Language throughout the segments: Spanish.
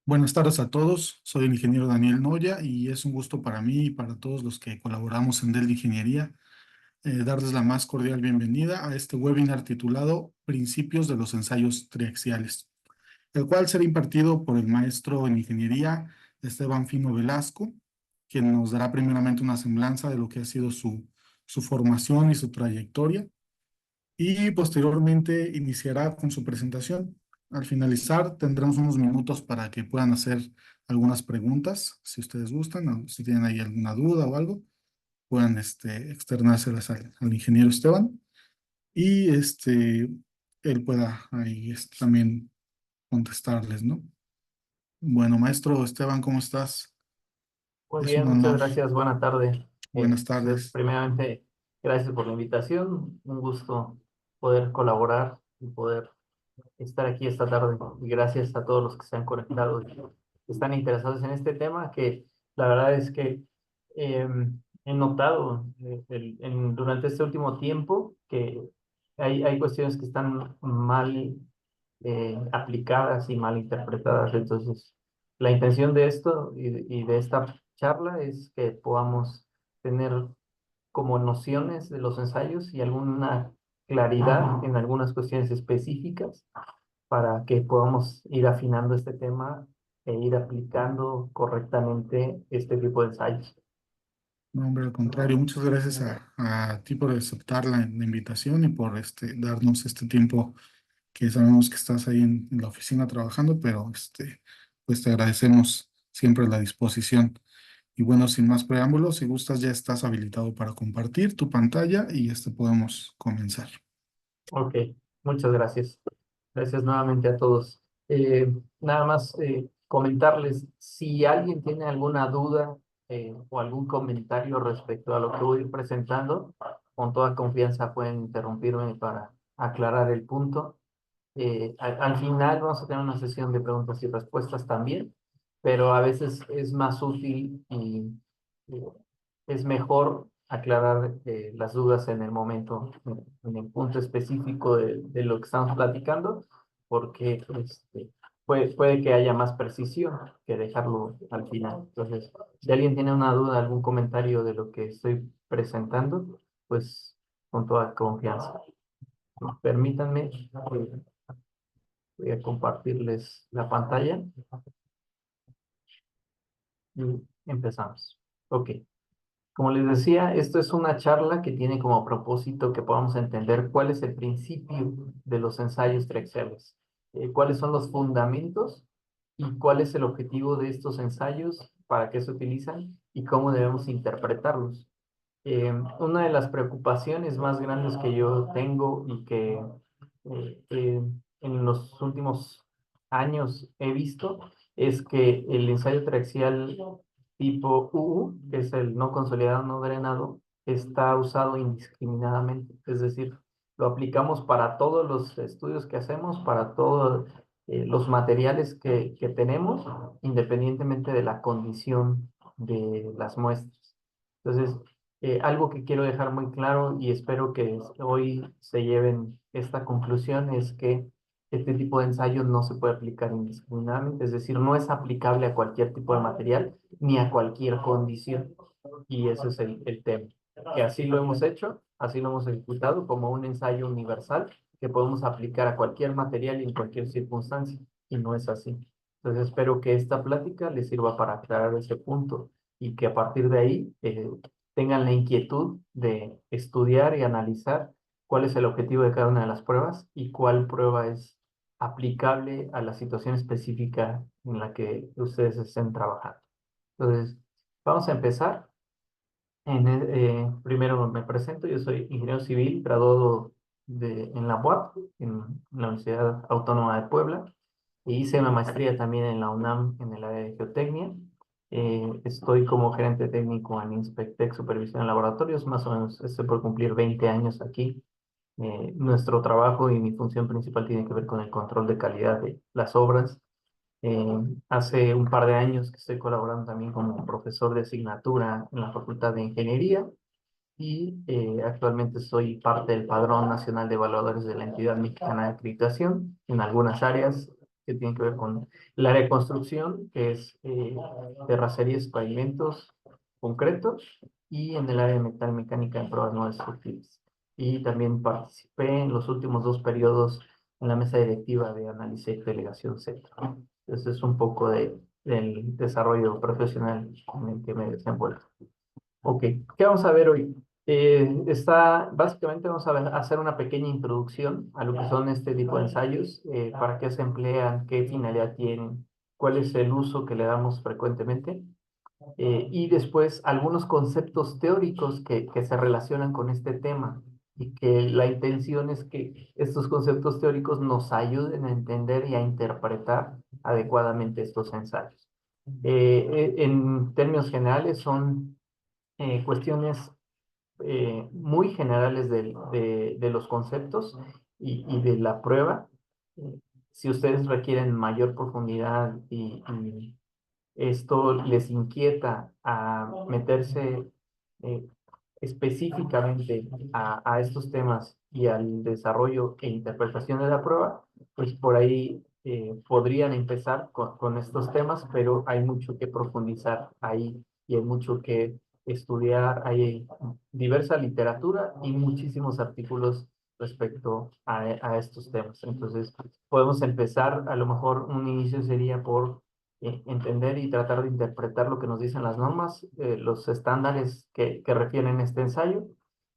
Buenas tardes a todos, soy el ingeniero Daniel Noya y es un gusto para mí y para todos los que colaboramos en Dell Ingeniería darles la más cordial bienvenida a este webinar titulado Principios de los ensayos triaxiales, el cual será impartido por el maestro en Ingeniería Esteban Fino Velasco, quien nos dará primeramente una semblanza de lo que ha sido su formación y su trayectoria y posteriormente iniciará con su presentación. Al finalizar, tendremos unos minutos para que puedan hacer algunas preguntas, si ustedes gustan, o si tienen ahí alguna duda o algo, puedan externárselas al ingeniero Esteban y él pueda ahí también contestarles, ¿no? Bueno, maestro Esteban, ¿cómo estás? Muy Es un bien, muchas honor. gracias. Buenas tardes. Buenas Pues, tardes. primeramente, gracias por la invitación. Un gusto poder colaborar y poder estar aquí esta tarde. Y gracias a todos los que se han conectado y que están interesados en este tema, que la verdad es que eh, he notado durante este último tiempo que hay cuestiones que están mal aplicadas y mal interpretadas. Entonces, la intención de esto y de esta charla es que podamos tener como nociones de los ensayos y alguna claridad en algunas cuestiones específicas para que podamos ir afinando este tema e ir aplicando correctamente este tipo de ensayos. No, hombre, al contrario, muchas gracias a ti por aceptar la invitación y por darnos este tiempo que sabemos que estás ahí en la oficina trabajando, pero pues te agradecemos siempre la disposición. Y bueno, sin más preámbulos, si gustas, ya estás habilitado para compartir tu pantalla y podemos comenzar. Ok, muchas gracias. Gracias nuevamente a todos. Nada más comentarles, si alguien tiene alguna duda o algún comentario respecto a lo que voy a ir presentando, con toda confianza pueden interrumpirme para aclarar el punto. Al final vamos a tener una sesión de preguntas y respuestas también, pero a veces es más útil y eh, es mejor aclarar las dudas en el momento, en el punto específico de lo que estamos platicando, porque puede que haya más precisión que dejarlo al final. Entonces, si alguien tiene una duda, algún comentario de lo que estoy presentando, pues con toda confianza. Permítanme, voy a compartirles la pantalla y empezamos. Ok. Como les decía, esto es una charla que tiene como propósito que podamos entender cuál es el principio de los ensayos triaxiales, cuáles son los fundamentos y cuál es el objetivo de estos ensayos, para qué se utilizan y cómo debemos interpretarlos. Una de las preocupaciones más grandes que yo tengo y que en los últimos años he visto es que el ensayo triaxial tipo UU, que es el no consolidado, no drenado, está usado indiscriminadamente. Es decir, lo aplicamos para todos los estudios que hacemos, para todos los materiales que tenemos, independientemente de la condición de las muestras. Entonces, algo que quiero dejar muy claro y espero que hoy se lleven esta conclusión es que este tipo de ensayo no se puede aplicar indiscriminadamente, es decir, no es aplicable a cualquier tipo de material ni a cualquier condición. Y ese es el tema. Que así lo hemos hecho, así lo hemos ejecutado como un ensayo universal que podemos aplicar a cualquier material y en cualquier circunstancia. Y no es así. Entonces espero que esta plática les sirva para aclarar ese punto y que a partir de ahí tengan la inquietud de estudiar y analizar cuál es el objetivo de cada una de las pruebas y cuál prueba es aplicable a la situación específica en la que ustedes estén trabajando. Entonces, vamos a empezar. Primero me presento, yo soy ingeniero civil, graduado en la UAP, en la Universidad Autónoma de Puebla, e hice una maestría también en la UNAM en el área de geotecnia. Estoy como gerente técnico en Inspectec Supervisión en Laboratorios, más o menos estoy por cumplir 20 años aquí. Nuestro trabajo y mi función principal tiene que ver con el control de calidad de las obras. Hace un par de años que estoy colaborando también como profesor de asignatura en la Facultad de Ingeniería y actualmente soy parte del Padrón Nacional de Evaluadores de la Entidad Mexicana de Acreditación en algunas áreas, que tienen que ver con el área de construcción, que es terracerías, pavimentos, concretos, y en el área de metal mecánica en pruebas no destructivas. Y también participé en los últimos 2 periodos en la mesa directiva de análisis y delegación centro. Entonces es un poco del desarrollo profesional en el que me desenvuelvo. Ok, ¿qué vamos a ver hoy? Básicamente vamos a hacer una pequeña introducción a lo que son este tipo de ensayos, para qué se emplean, qué finalidad tienen, cuál es el uso que le damos frecuentemente, y después algunos conceptos teóricos que se relacionan con este tema y que la intención es que estos conceptos teóricos nos ayuden a entender y a interpretar adecuadamente estos ensayos. En términos generales son cuestiones muy generales de los conceptos y de la prueba. Eh, Si ustedes requieren mayor profundidad y esto les inquieta a meterse eh, específicamente a estos temas y al desarrollo e interpretación de la prueba, pues por ahí podrían empezar con estos temas, pero hay mucho que profundizar ahí y hay mucho que estudiar, hay diversa literatura y muchísimos artículos respecto a estos temas. Entonces, podemos empezar, a lo mejor un inicio sería por entender y tratar de interpretar lo que nos dicen las normas, los estándares que refieren este ensayo.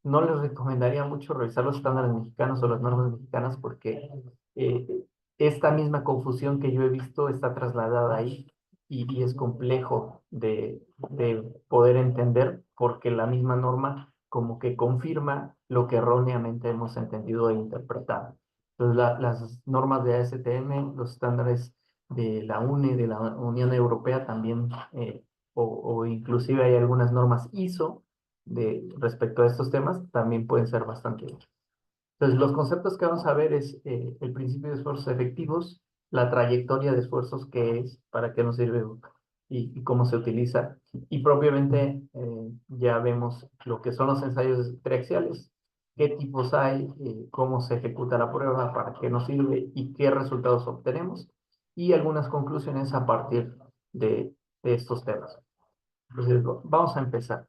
No les recomendaría mucho revisar los estándares mexicanos o las normas mexicanas porque eh, esta misma confusión que yo he visto está trasladada ahí y es complejo de poder entender porque la misma norma como que confirma lo que erróneamente hemos entendido e interpretado. Entonces, las normas de ASTM, los estándares de la UNE, de la Unión Europea también, o inclusive hay algunas normas ISO respecto a estos temas, también pueden ser bastante útiles. Entonces, los conceptos que vamos a ver es el principio de esfuerzos efectivos, la trayectoria de esfuerzos que es, para qué nos sirve y cómo se utiliza. Y propiamente ya vemos lo que son los ensayos triaxiales, qué tipos hay, cómo se ejecuta la prueba, para qué nos sirve y qué resultados obtenemos. Y algunas conclusiones a partir de estos temas. Entonces, vamos a empezar.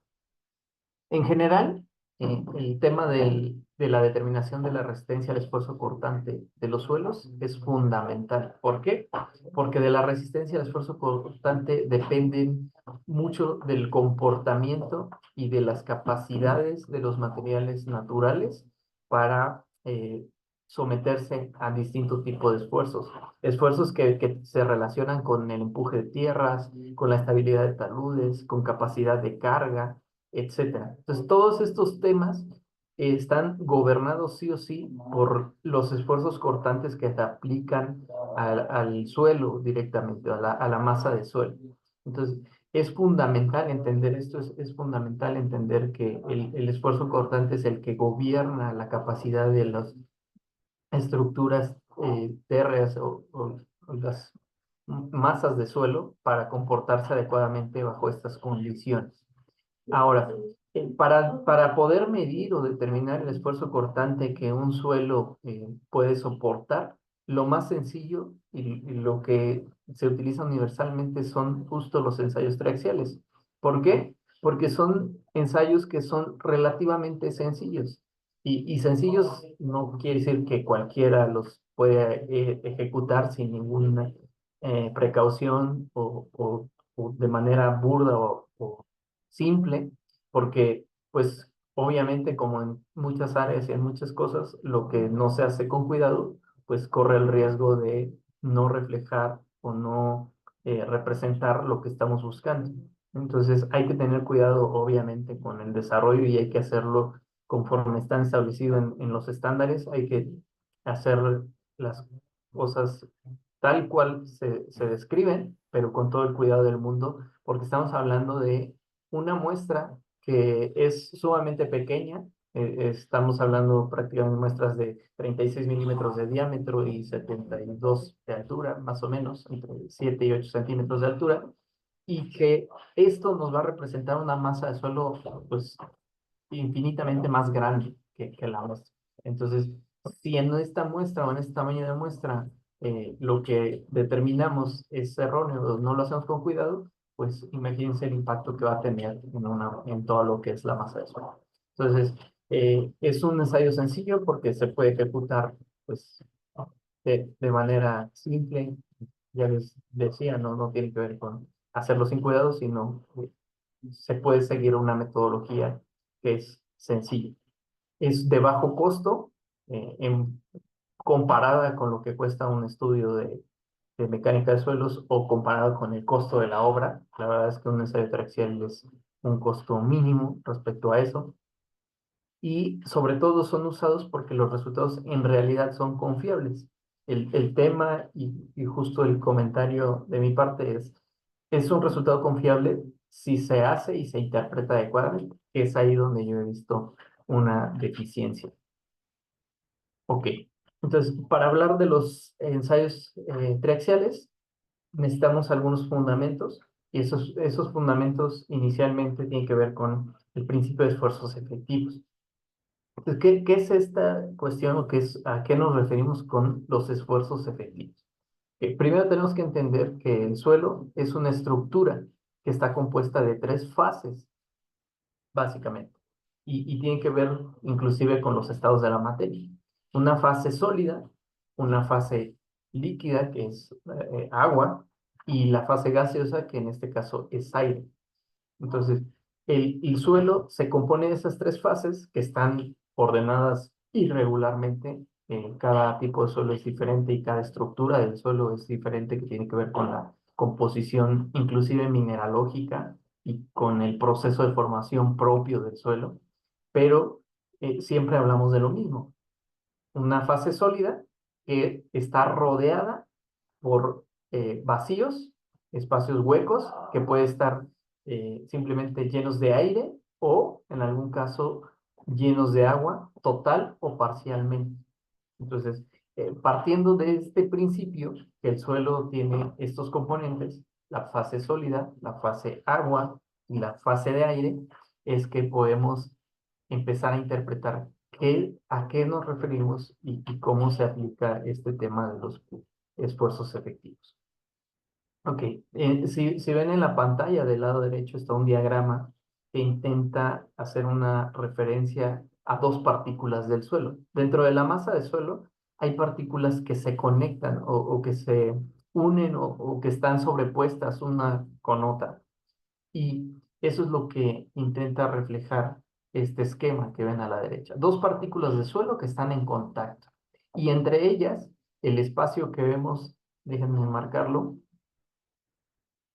En general, el tema de la determinación de la resistencia al esfuerzo cortante de los suelos es fundamental. ¿Por qué? Porque de la resistencia al esfuerzo cortante dependen mucho del comportamiento y de las capacidades de los materiales naturales para someterse a distintos tipos de esfuerzos. Esfuerzos que se relacionan con el empuje de tierras, con la estabilidad de taludes, con capacidad de carga, etcétera. Entonces, todos estos temas están gobernados sí o sí por los esfuerzos cortantes que se aplican al suelo directamente, a la masa de suelo. Entonces, es fundamental entender esto, es fundamental entender que el esfuerzo cortante es el que gobierna la capacidad de las estructuras térreas o las masas de suelo para comportarse adecuadamente bajo estas condiciones. Ahora, para poder medir o determinar el esfuerzo cortante que un suelo puede soportar, lo más sencillo y lo que se utiliza universalmente son justo los ensayos triaxiales. ¿Por qué? Porque son ensayos que son relativamente sencillos. Y sencillos no quiere decir que cualquiera los pueda ejecutar sin ninguna precaución o de manera burda o simple, porque pues obviamente como en muchas áreas y en muchas cosas, lo que no se hace con cuidado, pues corre el riesgo de no reflejar o no representar lo que estamos buscando. Entonces hay que tener cuidado obviamente con el desarrollo y hay que hacerlo conforme están establecidos en los estándares, hay que hacer las cosas tal cual se describen, pero con todo el cuidado del mundo, porque estamos hablando de una muestra que es sumamente pequeña. Estamos hablando prácticamente de muestras de 36 milímetros de diámetro y 72 de altura, más o menos, entre 7 y 8 centímetros de altura, y que esto nos va a representar una masa de suelo, pues, infinitamente más grande que la muestra. Entonces, si en esta muestra o en este tamaño de muestra lo que determinamos es erróneo o no lo hacemos con cuidado, pues imagínense el impacto que va a tener en todo lo que es la masa de suelo. Entonces, es un ensayo sencillo porque se puede ejecutar pues, de manera simple. Ya les decía, no tiene que ver con hacerlo sin cuidado, sino se puede seguir una metodología que es sencilla. Es de bajo costo, comparada con lo que cuesta un estudio de mecánica de suelos o comparado con el costo de la obra. La verdad es que un ensayo traxial es un costo mínimo respecto a eso. Y sobre todo son usados porque los resultados en realidad son confiables. El tema y justo el comentario de mi parte es un resultado confiable si se hace y se interpreta adecuadamente, que es ahí donde yo he visto una deficiencia. Ok, entonces para hablar de los ensayos triaxiales necesitamos algunos fundamentos y esos fundamentos inicialmente tienen que ver con el principio de esfuerzos efectivos. Entonces, ¿qué es esta cuestión o a qué nos referimos con los esfuerzos efectivos? Primero tenemos que entender que el suelo es una estructura que está compuesta de tres fases, básicamente, y tiene que ver inclusive con los estados de la materia. Una fase sólida, una fase líquida, que es agua, y la fase gaseosa, que en este caso es aire. Entonces, el suelo se compone de esas tres fases que están ordenadas irregularmente. Cada tipo de suelo es diferente y cada estructura del suelo es diferente, que tiene que ver con la composición, inclusive mineralógica, y con el proceso de formación propio del suelo. Pero siempre hablamos de lo mismo. Una fase sólida que está rodeada por vacíos, espacios huecos, que puede estar simplemente llenos de aire o, en algún caso, llenos de agua, total o parcialmente. Entonces, partiendo de este principio, que el suelo tiene estos componentes, la fase sólida, la fase agua y la fase de aire, es que podemos empezar a interpretar a qué nos referimos y cómo se aplica este tema de los esfuerzos efectivos. Ok, si ven en la pantalla del lado derecho está un diagrama que intenta hacer una referencia a dos partículas del suelo. Dentro de la masa del suelo hay partículas que se conectan o que se unen o que están sobrepuestas una con otra. Y eso es lo que intenta reflejar este esquema que ven a la derecha. Dos partículas de suelo que están en contacto. Y entre ellas, el espacio que vemos, déjenme marcarlo,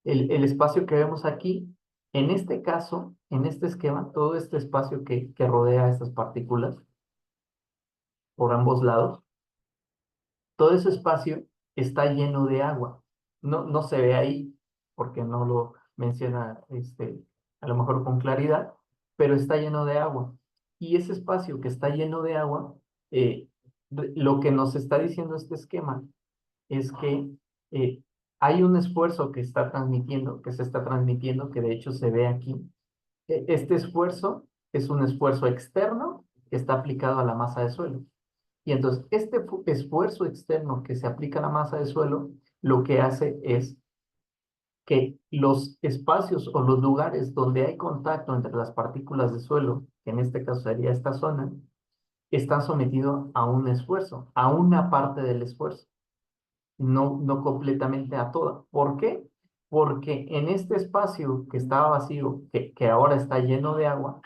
el espacio que vemos aquí, en este caso, en este esquema, todo este espacio que rodea a estas partículas por ambos lados, todo ese espacio está lleno de agua. No se ve ahí porque no lo menciona a lo mejor con claridad, pero está lleno de agua. Y ese espacio que está lleno de agua, eh, lo que nos está diciendo este esquema es que eh, hay un esfuerzo que se está transmitiendo, que de hecho se ve aquí. Este esfuerzo es un esfuerzo externo que está aplicado a la masa de suelo. Y entonces, este esfuerzo externo que se aplica a la masa de suelo, lo que hace es que los espacios o los lugares donde hay contacto entre las partículas de suelo, que en este caso sería esta zona, están sometidos a un esfuerzo, a una parte del esfuerzo, no completamente a toda. ¿Por qué? Porque en este espacio que estaba vacío, que ahora está lleno de agua,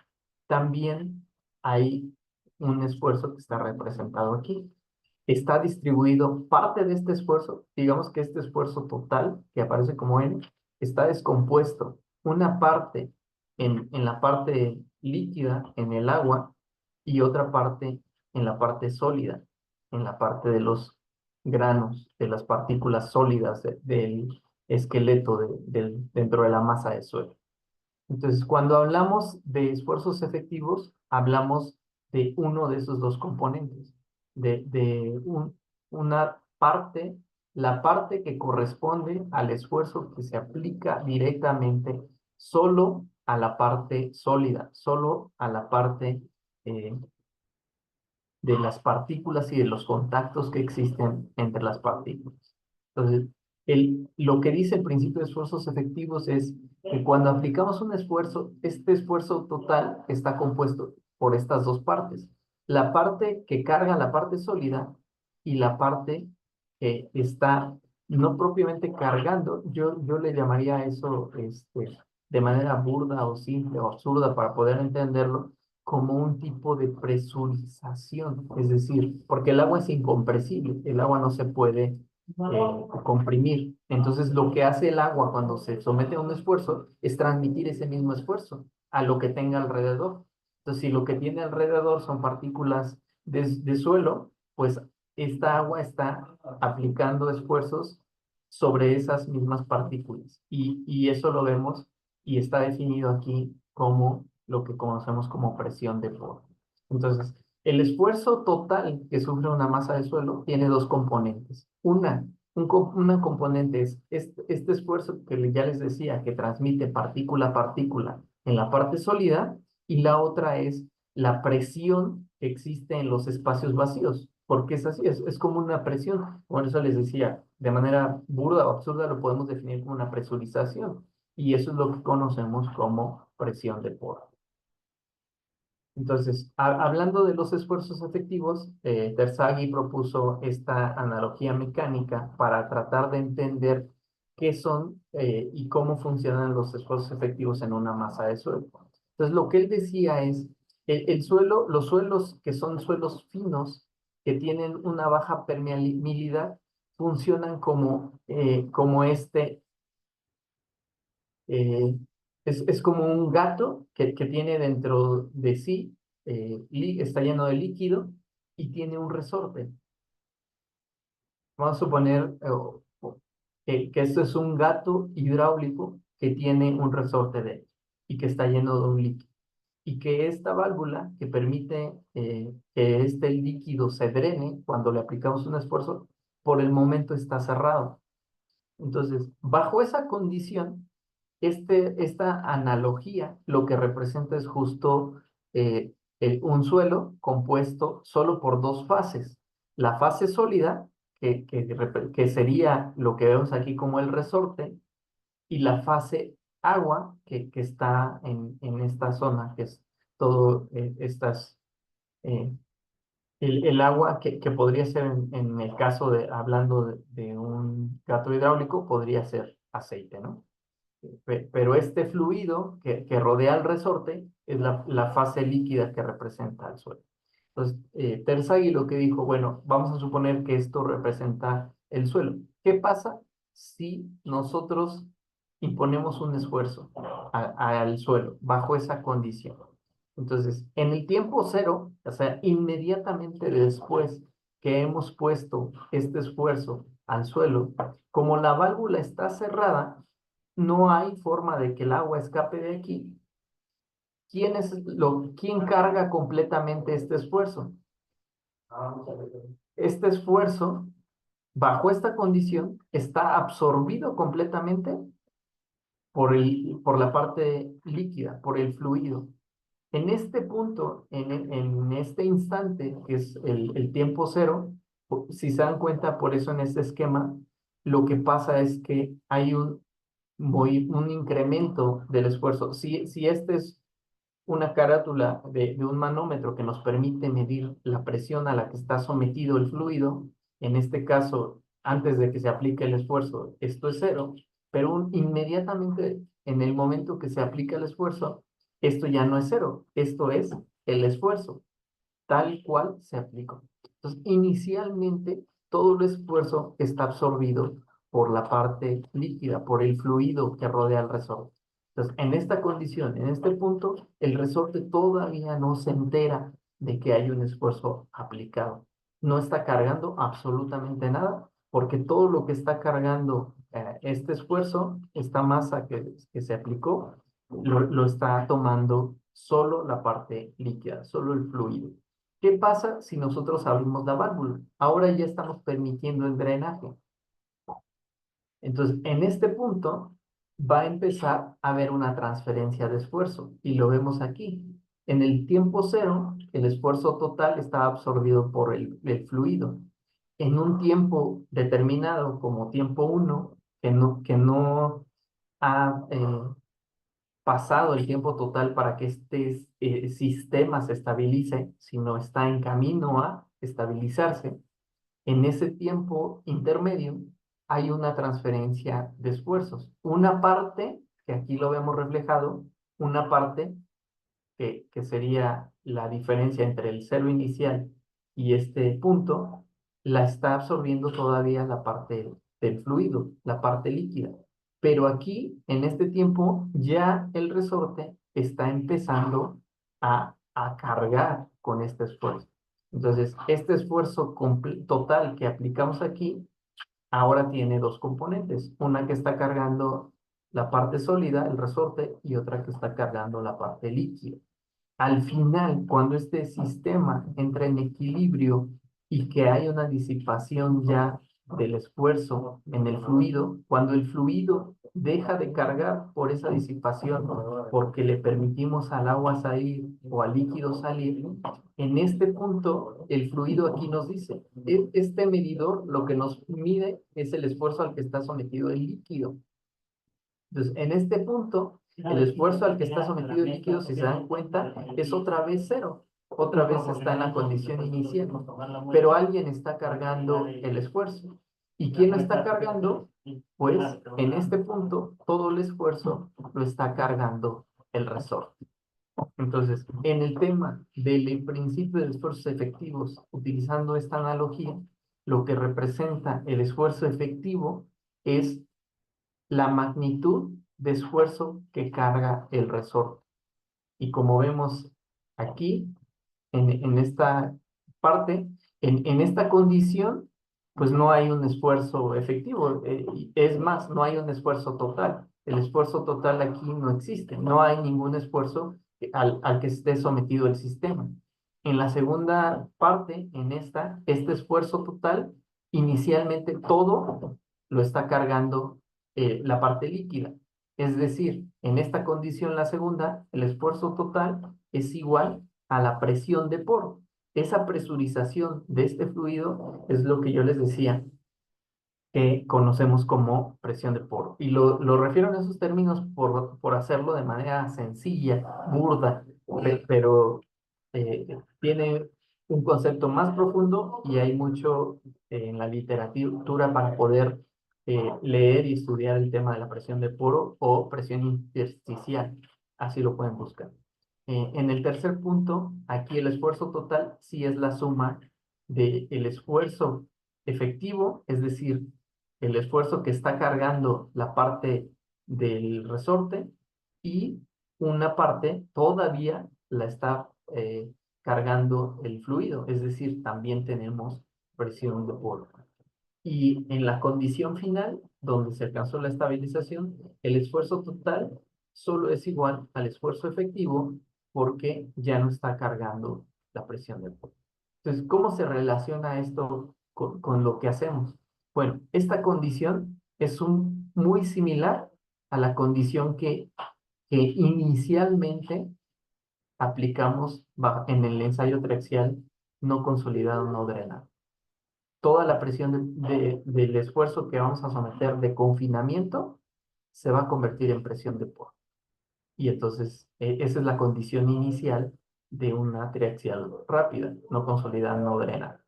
también hay un esfuerzo que está representado aquí. Está distribuido parte de este esfuerzo, digamos que este esfuerzo total, que aparece como N, está descompuesto. Una parte en la parte líquida, en el agua, y otra parte en la parte sólida, en la parte de los granos, de las partículas sólidas del esqueleto dentro de la masa de suelo. Entonces, cuando hablamos de esfuerzos efectivos, hablamos de uno de esos dos componentes, una parte, la parte que corresponde al esfuerzo que se aplica directamente solo a la parte sólida, solo a la parte de las partículas y de los contactos que existen entre las partículas. Entonces, lo que dice el principio de esfuerzos efectivos es que cuando aplicamos un esfuerzo, este esfuerzo total está compuesto por estas dos partes. La parte que carga la parte sólida y la parte que está no propiamente cargando, yo le llamaría eso de manera burda o simple o absurda para poder entenderlo, como un tipo de presurización, es decir, porque el agua es incompresible, el agua no se puede comprimir. Entonces, lo que hace el agua cuando se somete a un esfuerzo es transmitir ese mismo esfuerzo a lo que tenga alrededor. Entonces, si lo que tiene alrededor son partículas de suelo, pues esta agua está aplicando esfuerzos sobre esas mismas partículas. Y eso lo vemos y está definido aquí como lo que conocemos como presión de Ford. Entonces, el esfuerzo total que sufre una masa de suelo tiene dos componentes. Una componente es este esfuerzo que ya les decía, que transmite partícula a partícula en la parte sólida, y la otra es la presión que existe en los espacios vacíos, porque es así, es como una presión. Por eso les decía, de manera burda o absurda lo podemos definir como una presurización, y eso es lo que conocemos como presión de poro. Entonces, hablando de los esfuerzos efectivos, Terzaghi propuso esta analogía mecánica para tratar de entender qué son y cómo funcionan los esfuerzos efectivos en una masa de suelo. Entonces, lo que él decía es, el suelo, los suelos que son suelos finos, que tienen una baja permeabilidad, funcionan como eh, es como un gato que tiene dentro de sí, está lleno de líquido y tiene un resorte. Vamos a suponer que esto es un gato hidráulico que tiene un resorte dentro y que está lleno de un líquido. Y que esta válvula que permite que este líquido se drene cuando le aplicamos un esfuerzo, por el momento está cerrado. Entonces, bajo esa condición, esta analogía lo que representa es justo un suelo compuesto solo por dos fases. La fase sólida, que sería lo que vemos aquí como el resorte, y la fase agua, que está en esta zona, que es todo eh, el agua que podría ser en el caso de, hablando de un gato hidráulico, podría ser aceite, ¿no? Pero este fluido que rodea el resorte es la fase líquida que representa el suelo. Entonces, Terzaghi lo que dijo, bueno, vamos a suponer que esto representa el suelo. ¿Qué pasa si nosotros imponemos un esfuerzo al suelo bajo esa condición? Entonces, en el tiempo cero, o sea, inmediatamente después que hemos puesto este esfuerzo al suelo, como la válvula está cerrada, no hay forma de que el agua escape de aquí. ¿Quién carga completamente este esfuerzo? Este esfuerzo, bajo esta condición, está absorbido completamente por la parte líquida, por el fluido. En este punto, en este instante, que es el tiempo cero, si se dan cuenta, por eso en este esquema, lo que pasa es que hay un incremento del esfuerzo. Si este es una carátula de un manómetro que nos permite medir la presión a la que está sometido el fluido, en este caso, antes de que se aplique el esfuerzo, esto es cero, pero inmediatamente en el momento que se aplica el esfuerzo, esto ya no es cero, esto es el esfuerzo, tal cual se aplicó. Entonces, inicialmente, todo el esfuerzo está absorbido por la parte líquida, por el fluido que rodea el resorte. Entonces, en esta condición, en este punto, el resorte todavía no se entera de que hay un esfuerzo aplicado. No está cargando absolutamente nada, porque todo lo que está cargando este esfuerzo, esta masa que se aplicó, lo está tomando solo la parte líquida, solo el fluido. ¿Qué pasa si nosotros abrimos la válvula? Ahora ya estamos permitiendo el drenaje. Entonces, en este punto va a empezar a haber una transferencia de esfuerzo y lo vemos aquí. En el tiempo cero, el esfuerzo total está absorbido por el fluido. En un tiempo determinado, como tiempo uno, que no ha pasado el tiempo total para que este sistema se estabilice, sino está en camino a estabilizarse, en ese tiempo intermedio hay una transferencia de esfuerzos. Una parte, que aquí lo vemos reflejado, una parte que sería la diferencia entre el cero inicial y este punto, la está absorbiendo todavía la parte del fluido, la parte líquida. Pero aquí, en este tiempo, ya el resorte está empezando a cargar con este esfuerzo. Entonces, este esfuerzo total que aplicamos aquí, ahora tiene dos componentes. Una que está cargando la parte sólida, el resorte, y otra que está cargando la parte líquida. Al final, cuando este sistema entra en equilibrio y que hay una disipación ya del esfuerzo en el fluido, cuando el fluido deja de cargar por esa disipación, porque le permitimos al agua salir o al líquido salir, en este punto el fluido aquí nos dice, este medidor lo que nos mide es el esfuerzo al que está sometido el líquido. Entonces, en este punto, el esfuerzo al que está sometido el líquido, si se dan cuenta, es otra vez cero. Otra vez está en la condición inicial. Pero alguien está cargando el esfuerzo. ¿Y quién lo está cargando? Pues en este punto, todo el esfuerzo lo está cargando el resorte. Entonces, en el tema del principio de esfuerzos efectivos, utilizando esta analogía, lo que representa el esfuerzo efectivo es la magnitud de esfuerzo que carga el resorte. Y como vemos aquí, en esta parte, en esta condición, pues no hay un esfuerzo efectivo. Es más, no hay un esfuerzo total. El esfuerzo total aquí no existe. No hay ningún esfuerzo al que esté sometido el sistema. En la segunda parte, en este esfuerzo total, inicialmente todo lo está cargando la parte líquida. Es decir, en esta condición, la segunda, el esfuerzo total es igual a la presión de poro. Esa presurización de este fluido es lo que yo les decía que conocemos como presión de poro. Y lo refiero en esos términos por hacerlo de manera sencilla, burda, pero tiene un concepto más profundo y hay mucho en la literatura para poder leer y estudiar el tema de la presión de poro o presión intersticial. Así lo pueden buscar. En el tercer punto, aquí el esfuerzo total sí es la suma del esfuerzo efectivo, es decir, el esfuerzo que está cargando la parte del resorte y una parte todavía la está cargando el fluido, es decir, también tenemos presión de poro. Y en la condición final, donde se alcanzó la estabilización, el esfuerzo total solo es igual al esfuerzo efectivo porque ya no está cargando la presión del poro. Entonces, ¿cómo se relaciona esto con lo que hacemos? Bueno, esta condición es muy similar a la condición que inicialmente aplicamos en el ensayo triaxial no consolidado, no drenado. Toda la presión del esfuerzo que vamos a someter de confinamiento se va a convertir en presión de poro. Y entonces, esa es la condición inicial de una triaxial rápida, no consolidada, no drenada.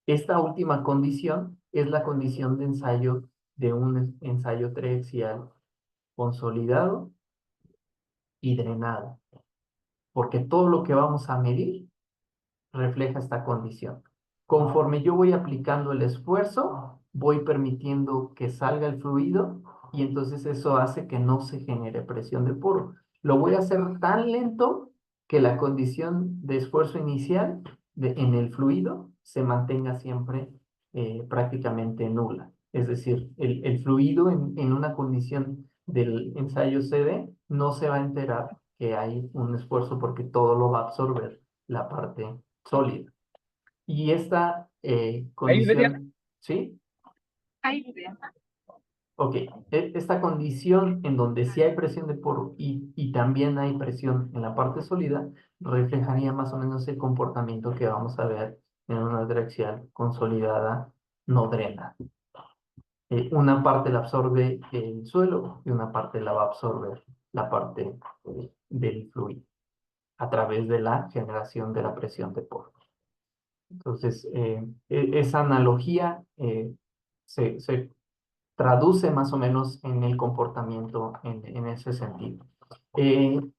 Esta última condición es la condición de ensayo de un ensayo triaxial consolidado y drenado, porque todo lo que vamos a medir refleja esta condición. Conforme yo voy aplicando el esfuerzo, voy permitiendo que salga el fluido y entonces eso hace que no se genere presión de poro. Lo voy a hacer tan lento que la condición de esfuerzo inicial en el fluido se mantenga siempre prácticamente nula. Es decir, el fluido en una condición del ensayo CD no se va a enterar que hay un esfuerzo porque todo lo va a absorber la parte sólida. Y esta Ayurveda, condición, ¿sí? Ayurveda. Ok, esta condición en donde sí hay presión de poro y también hay presión en la parte sólida, reflejaría más o menos el comportamiento que vamos a ver en una adrexial consolidada no drena. Una parte la absorbe el suelo y una parte la va a absorber la parte del fluido a través de la generación de la presión de poro. Entonces, esa analogía se traduce más o menos en el comportamiento en ese sentido.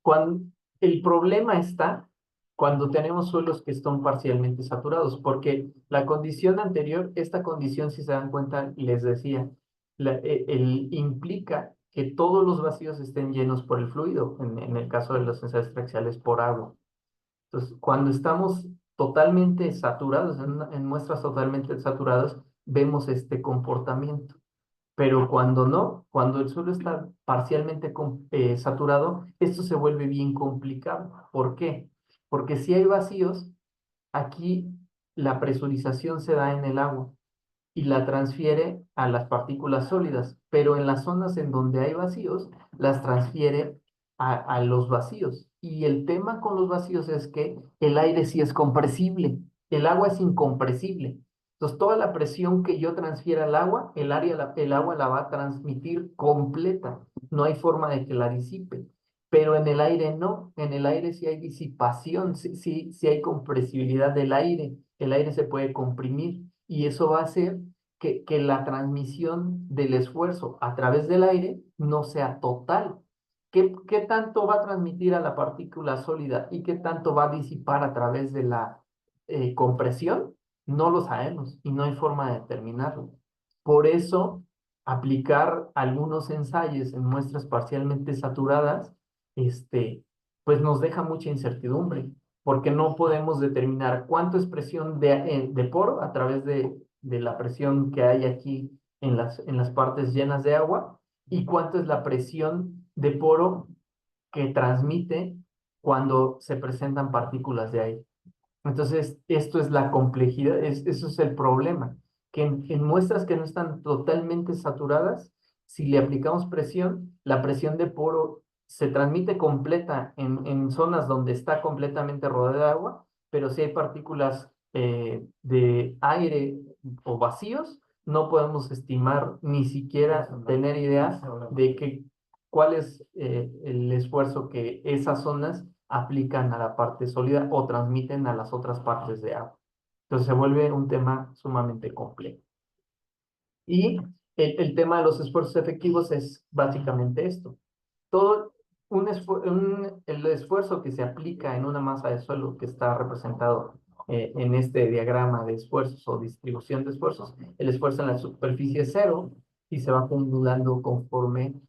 Cuando, el problema está cuando tenemos suelos que están parcialmente saturados, porque la condición anterior, esta condición, si se dan cuenta, les decía, implica que todos los vacíos estén llenos por el fluido, en el caso de los ensayos traxiales por agua. Entonces, cuando estamos totalmente saturados, en muestras totalmente saturadas, vemos este comportamiento. Pero cuando no, cuando el suelo está parcialmente saturado, esto se vuelve bien complicado. ¿Por qué? Porque si hay vacíos, aquí la presurización se da en el agua y la transfiere a las partículas sólidas, pero en las zonas en donde hay vacíos, las transfiere a los vacíos. Y el tema con los vacíos es que el aire sí es compresible, el agua es incompresible. Entonces, toda la presión que yo transfiera al agua, el agua la va a transmitir completa. No hay forma de que la disipe. Pero en el aire no, en el aire sí hay disipación, sí hay compresibilidad del aire, el aire se puede comprimir y eso va a hacer que la transmisión del esfuerzo a través del aire no sea total. ¿Qué tanto va a transmitir a la partícula sólida y qué tanto va a disipar a través de la compresión? No lo sabemos y no hay forma de determinarlo. Por eso, aplicar algunos ensayos en muestras parcialmente saturadas, pues nos deja mucha incertidumbre, porque no podemos determinar cuánto es presión de poro a través de la presión que hay aquí en las partes llenas de agua y cuánto es la presión de poro que transmite cuando se presentan partículas de aire. Entonces, esto es la complejidad, eso es el problema, que en muestras que no están totalmente saturadas, si le aplicamos presión, la presión de poro se transmite completa en zonas donde está completamente rodeada de agua, pero si hay partículas de aire o vacíos, no podemos estimar ni siquiera tener idea de cuál es el esfuerzo que esas zonas aplican a la parte sólida o transmiten a las otras partes de agua. Entonces se vuelve un tema sumamente complejo. Y el tema de los esfuerzos efectivos es básicamente esto. Todo el esfuerzo que se aplica en una masa de suelo que está representado en este diagrama de esfuerzos o distribución de esfuerzos, el esfuerzo en la superficie es cero y se va acumulando conforme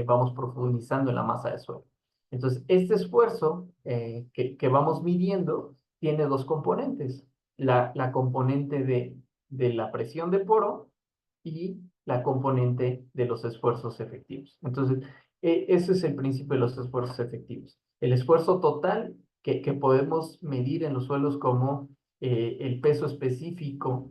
vamos profundizando en la masa de suelo. Entonces, este esfuerzo que vamos midiendo tiene dos componentes. La componente de la presión de poro y la componente de los esfuerzos efectivos. Entonces, ese es el principio de los esfuerzos efectivos. El esfuerzo total que podemos medir en los suelos como el peso específico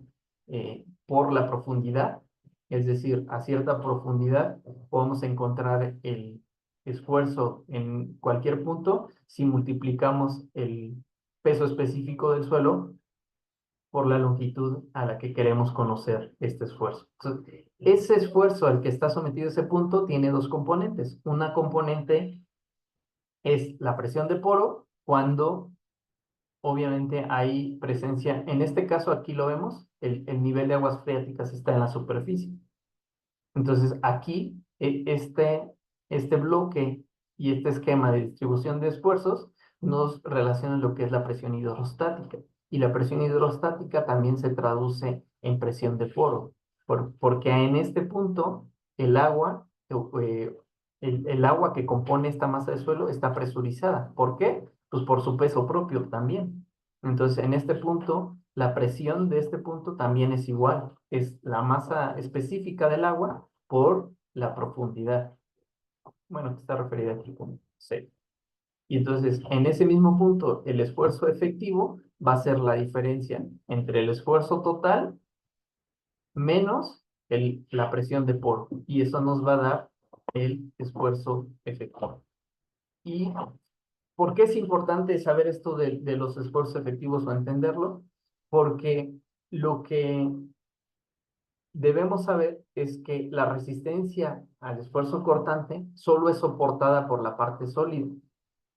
por la profundidad, es decir, a cierta profundidad podemos encontrar el esfuerzo en cualquier punto si multiplicamos el peso específico del suelo por la longitud a la que queremos conocer este esfuerzo. Entonces, ese esfuerzo al que está sometido ese punto tiene dos componentes. Una componente es la presión de poro cuando obviamente hay presencia, en este caso aquí lo vemos, el nivel de aguas freáticas está en la superficie. Entonces aquí este bloque y este esquema de distribución de esfuerzos nos relacionan lo que es la presión hidrostática. Y la presión hidrostática también se traduce en presión de poro, porque en este punto el agua, el agua que compone esta masa de suelo está presurizada. ¿Por qué? Pues por su peso propio también. Entonces, en este punto, la presión de este punto también es igual. Es la masa específica del agua por la profundidad. Bueno, que está referida aquí como C. Y entonces, en ese mismo punto, el esfuerzo efectivo va a ser la diferencia entre el esfuerzo total menos la presión de poro, y eso nos va a dar el esfuerzo efectivo. ¿Y por qué es importante saber esto de los esfuerzos efectivos o entenderlo? Porque lo que debemos saber es que la resistencia al esfuerzo cortante solo es soportada por la parte sólida.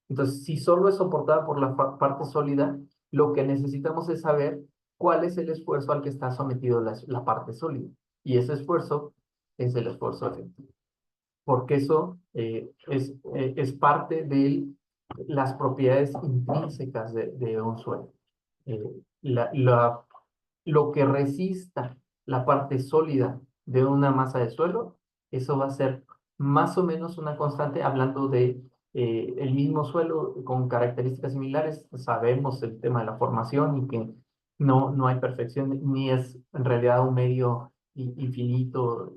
Entonces, si solo es soportada por la parte sólida, lo que necesitamos es saber cuál es el esfuerzo al que está sometido la parte sólida. Y ese esfuerzo es el esfuerzo efectivo. Porque eso es parte de las propiedades intrínsecas de un suelo. Eh, la, la, lo que resista la parte sólida de una masa de suelo, eso va a ser más o menos una constante, hablando de el mismo suelo con características similares. Sabemos el tema de la formación y que no hay perfección, ni es en realidad un medio infinito,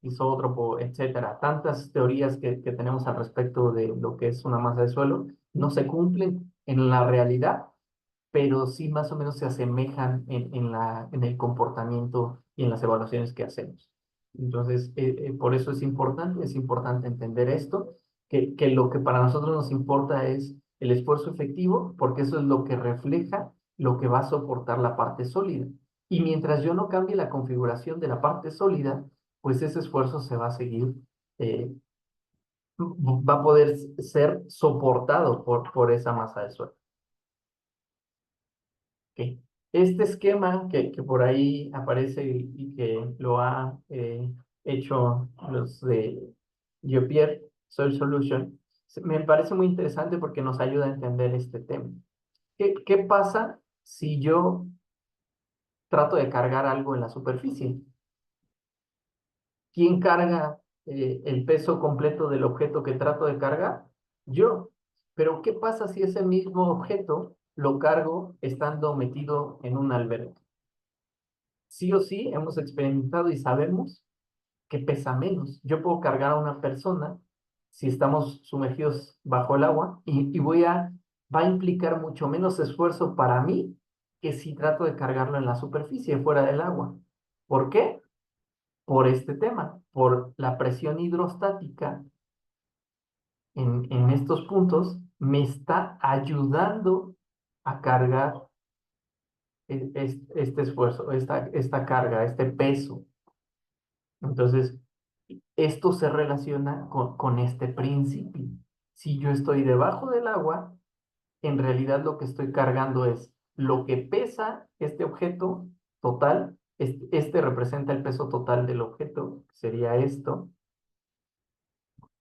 isótropo, etcétera. Tantas teorías que tenemos al respecto de lo que es una masa de suelo no se cumplen en la realidad, pero sí más o menos se asemejan en el comportamiento y en las evaluaciones que hacemos. Entonces, por eso es importante entender esto, que lo que para nosotros nos importa es el esfuerzo efectivo, porque eso es lo que refleja lo que va a soportar la parte sólida. Y mientras yo no cambie la configuración de la parte sólida, pues ese esfuerzo se va a seguir, eh, va a poder ser soportado por esa masa de suelo. Ok. Este esquema que por ahí aparece y que lo ha hecho los de GeoPierre Soil Solution, me parece muy interesante porque nos ayuda a entender este tema. ¿Qué pasa si yo trato de cargar algo en la superficie? ¿Quién carga el peso completo del objeto que trato de cargar? Yo. Pero ¿qué pasa si ese mismo objeto lo cargo estando metido en un albergue? Sí o sí hemos experimentado y sabemos que pesa menos. Yo puedo cargar a una persona si estamos sumergidos bajo el agua y va a implicar mucho menos esfuerzo para mí que si trato de cargarlo en la superficie, fuera del agua. ¿Por qué? Por este tema, por la presión hidrostática en estos puntos me está ayudando a cargar este esfuerzo, esta carga, este peso. Entonces, esto se relaciona con este principio. Si yo estoy debajo del agua, en realidad lo que estoy cargando es lo que pesa este objeto total. Este representa el peso total del objeto, sería esto.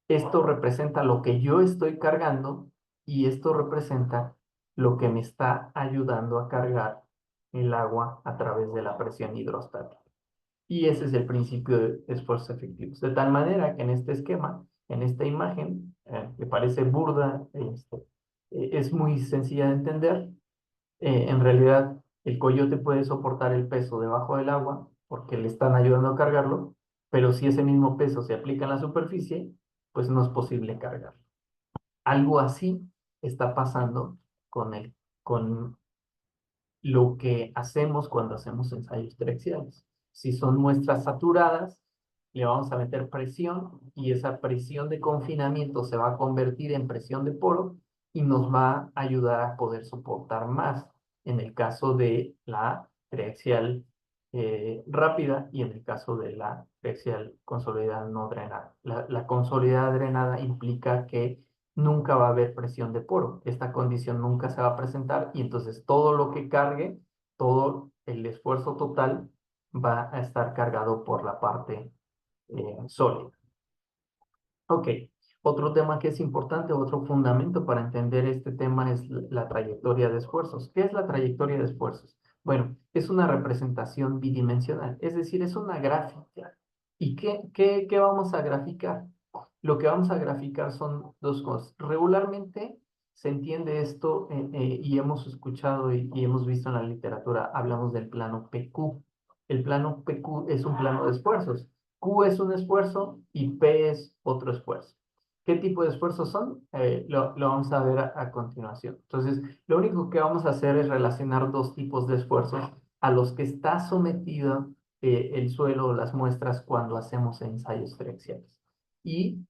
Esto representa lo que yo estoy cargando y esto representa lo que me está ayudando a cargar el agua a través de la presión hidrostática. Y ese es el principio de esfuerzos efectivos. De tal manera que en este esquema, en esta imagen, que parece burda, es muy sencilla de entender. En realidad, el coyote puede soportar el peso debajo del agua porque le están ayudando a cargarlo, pero si ese mismo peso se aplica en la superficie, pues no es posible cargarlo. Algo así está pasando con lo que hacemos cuando hacemos ensayos treaxiales. Si son muestras saturadas, le vamos a meter presión y esa presión de confinamiento se va a convertir en presión de poro y nos va a ayudar a poder soportar más en el caso de la treaxial rápida y en el caso de la treaxial consolidada no drenada. La consolidada drenada implica que nunca va a haber presión de poro. Esta condición nunca se va a presentar y entonces todo lo que cargue, todo el esfuerzo total va a estar cargado por la parte sólida. Ok, otro tema que es importante, otro fundamento para entender este tema es la trayectoria de esfuerzos. ¿Qué es la trayectoria de esfuerzos? Bueno, es una representación bidimensional, es decir, es una gráfica. ¿Y qué vamos a graficar? Lo que vamos a graficar son dos cosas. Regularmente se entiende esto y hemos escuchado y hemos visto en la literatura, hablamos del plano PQ. El plano PQ es un plano de esfuerzos. Q es un esfuerzo y P es otro esfuerzo. ¿Qué tipo de esfuerzos son? Lo vamos a ver a continuación. Entonces, lo único que vamos a hacer es relacionar dos tipos de esfuerzos a los que está sometido el suelo, las muestras cuando hacemos ensayos triaxiales. Y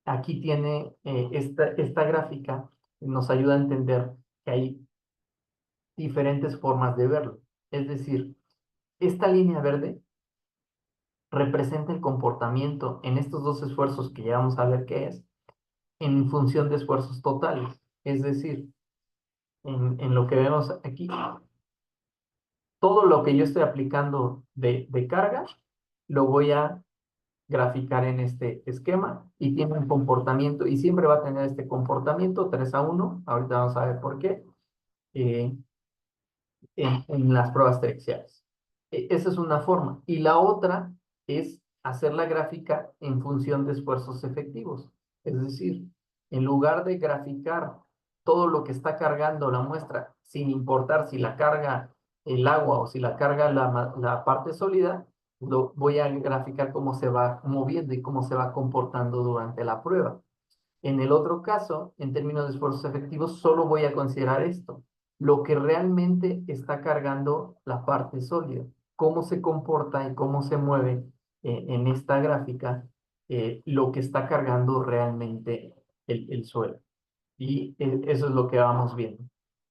aquí tiene esta gráfica, nos ayuda a entender que hay diferentes formas de verlo. Es decir, esta línea verde representa el comportamiento en estos dos esfuerzos que ya vamos a ver qué es, en función de esfuerzos totales. Es decir, en lo que vemos aquí, todo lo que yo estoy aplicando de carga, lo voy a graficar en este esquema y tiene un comportamiento y siempre va a tener este comportamiento 3:1. Ahorita vamos a ver por qué. eh, en las pruebas triaxiales. Esa es una forma. Y la otra es hacer la gráfica en función de esfuerzos efectivos. Es decir, en lugar de graficar todo lo que está cargando la muestra, sin importar si la carga el agua o si la carga la parte sólida, lo voy a graficar cómo se va moviendo y cómo se va comportando durante la prueba. En el otro caso, en términos de esfuerzos efectivos, solo voy a considerar esto, lo que realmente está cargando la parte sólida, cómo se comporta y cómo se mueve en esta gráfica, lo que está cargando realmente el suelo. Y eso es lo que vamos viendo,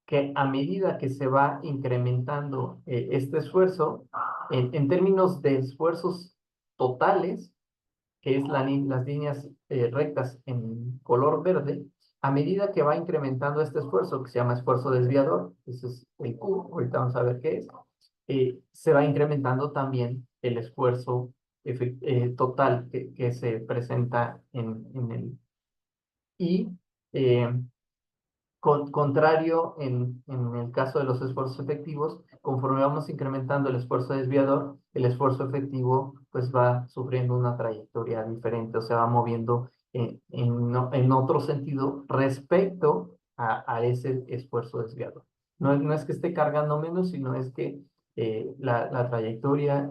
que a medida que se va incrementando este esfuerzo, en términos de esfuerzos totales, que es las líneas rectas en color verde, a medida que va incrementando este esfuerzo, que se llama esfuerzo desviador, ese es el Q, ahorita vamos a ver qué es, se va incrementando también el esfuerzo total que se presenta en el... Y eh, contrario en el caso de los esfuerzos efectivos, conforme vamos incrementando el esfuerzo desviador, el esfuerzo efectivo pues va sufriendo una trayectoria diferente, o se va moviendo en otro sentido respecto a ese esfuerzo desviador. No es que esté cargando menos, sino es que la trayectoria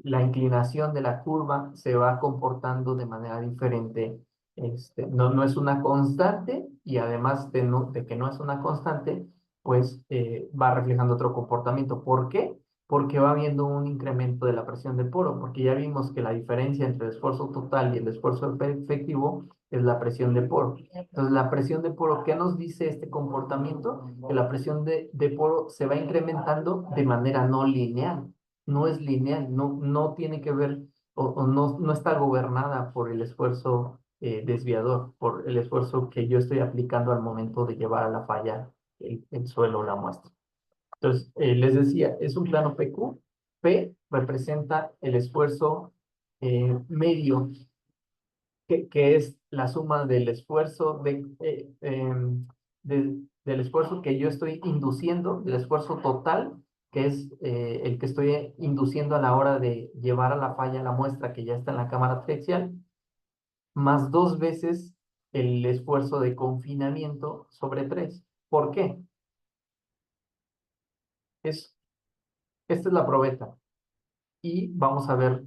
la inclinación de la curva se va comportando de manera diferente. No es una constante y además de que no es una constante, pues va reflejando otro comportamiento. ¿Por qué? Porque va habiendo un incremento de la presión de poro, porque ya vimos que la diferencia entre el esfuerzo total y el esfuerzo efectivo es la presión de poro. Entonces, la presión de poro, ¿qué nos dice este comportamiento? Que la presión de poro se va incrementando de manera no lineal, no es lineal, no tiene que ver o no está gobernada por el esfuerzo desviador, por el esfuerzo que yo estoy aplicando al momento de llevar a la falla el suelo o la muestra. Entonces, les decía, es un plano PQ. P representa el esfuerzo medio, que es la suma del esfuerzo del esfuerzo que yo estoy induciendo, del esfuerzo total, que es el que estoy induciendo a la hora de llevar a la falla la muestra que ya está en la cámara triaxial, más 2 veces el esfuerzo de confinamiento sobre 3. ¿Por qué? Esta es la probeta. Y vamos a ver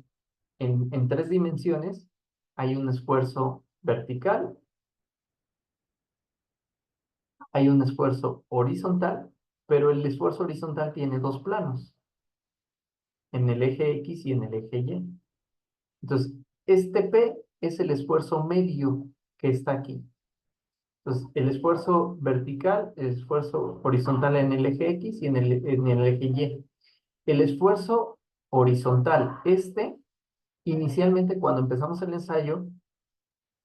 en 3 dimensiones, hay un esfuerzo vertical, hay un esfuerzo horizontal, pero el esfuerzo horizontal tiene 2 planos, en el eje X y en el eje Y. Entonces, este P es el esfuerzo medio que está aquí. Entonces, el esfuerzo vertical, el esfuerzo horizontal en el eje X y en el eje Y. El esfuerzo horizontal, inicialmente cuando empezamos el ensayo,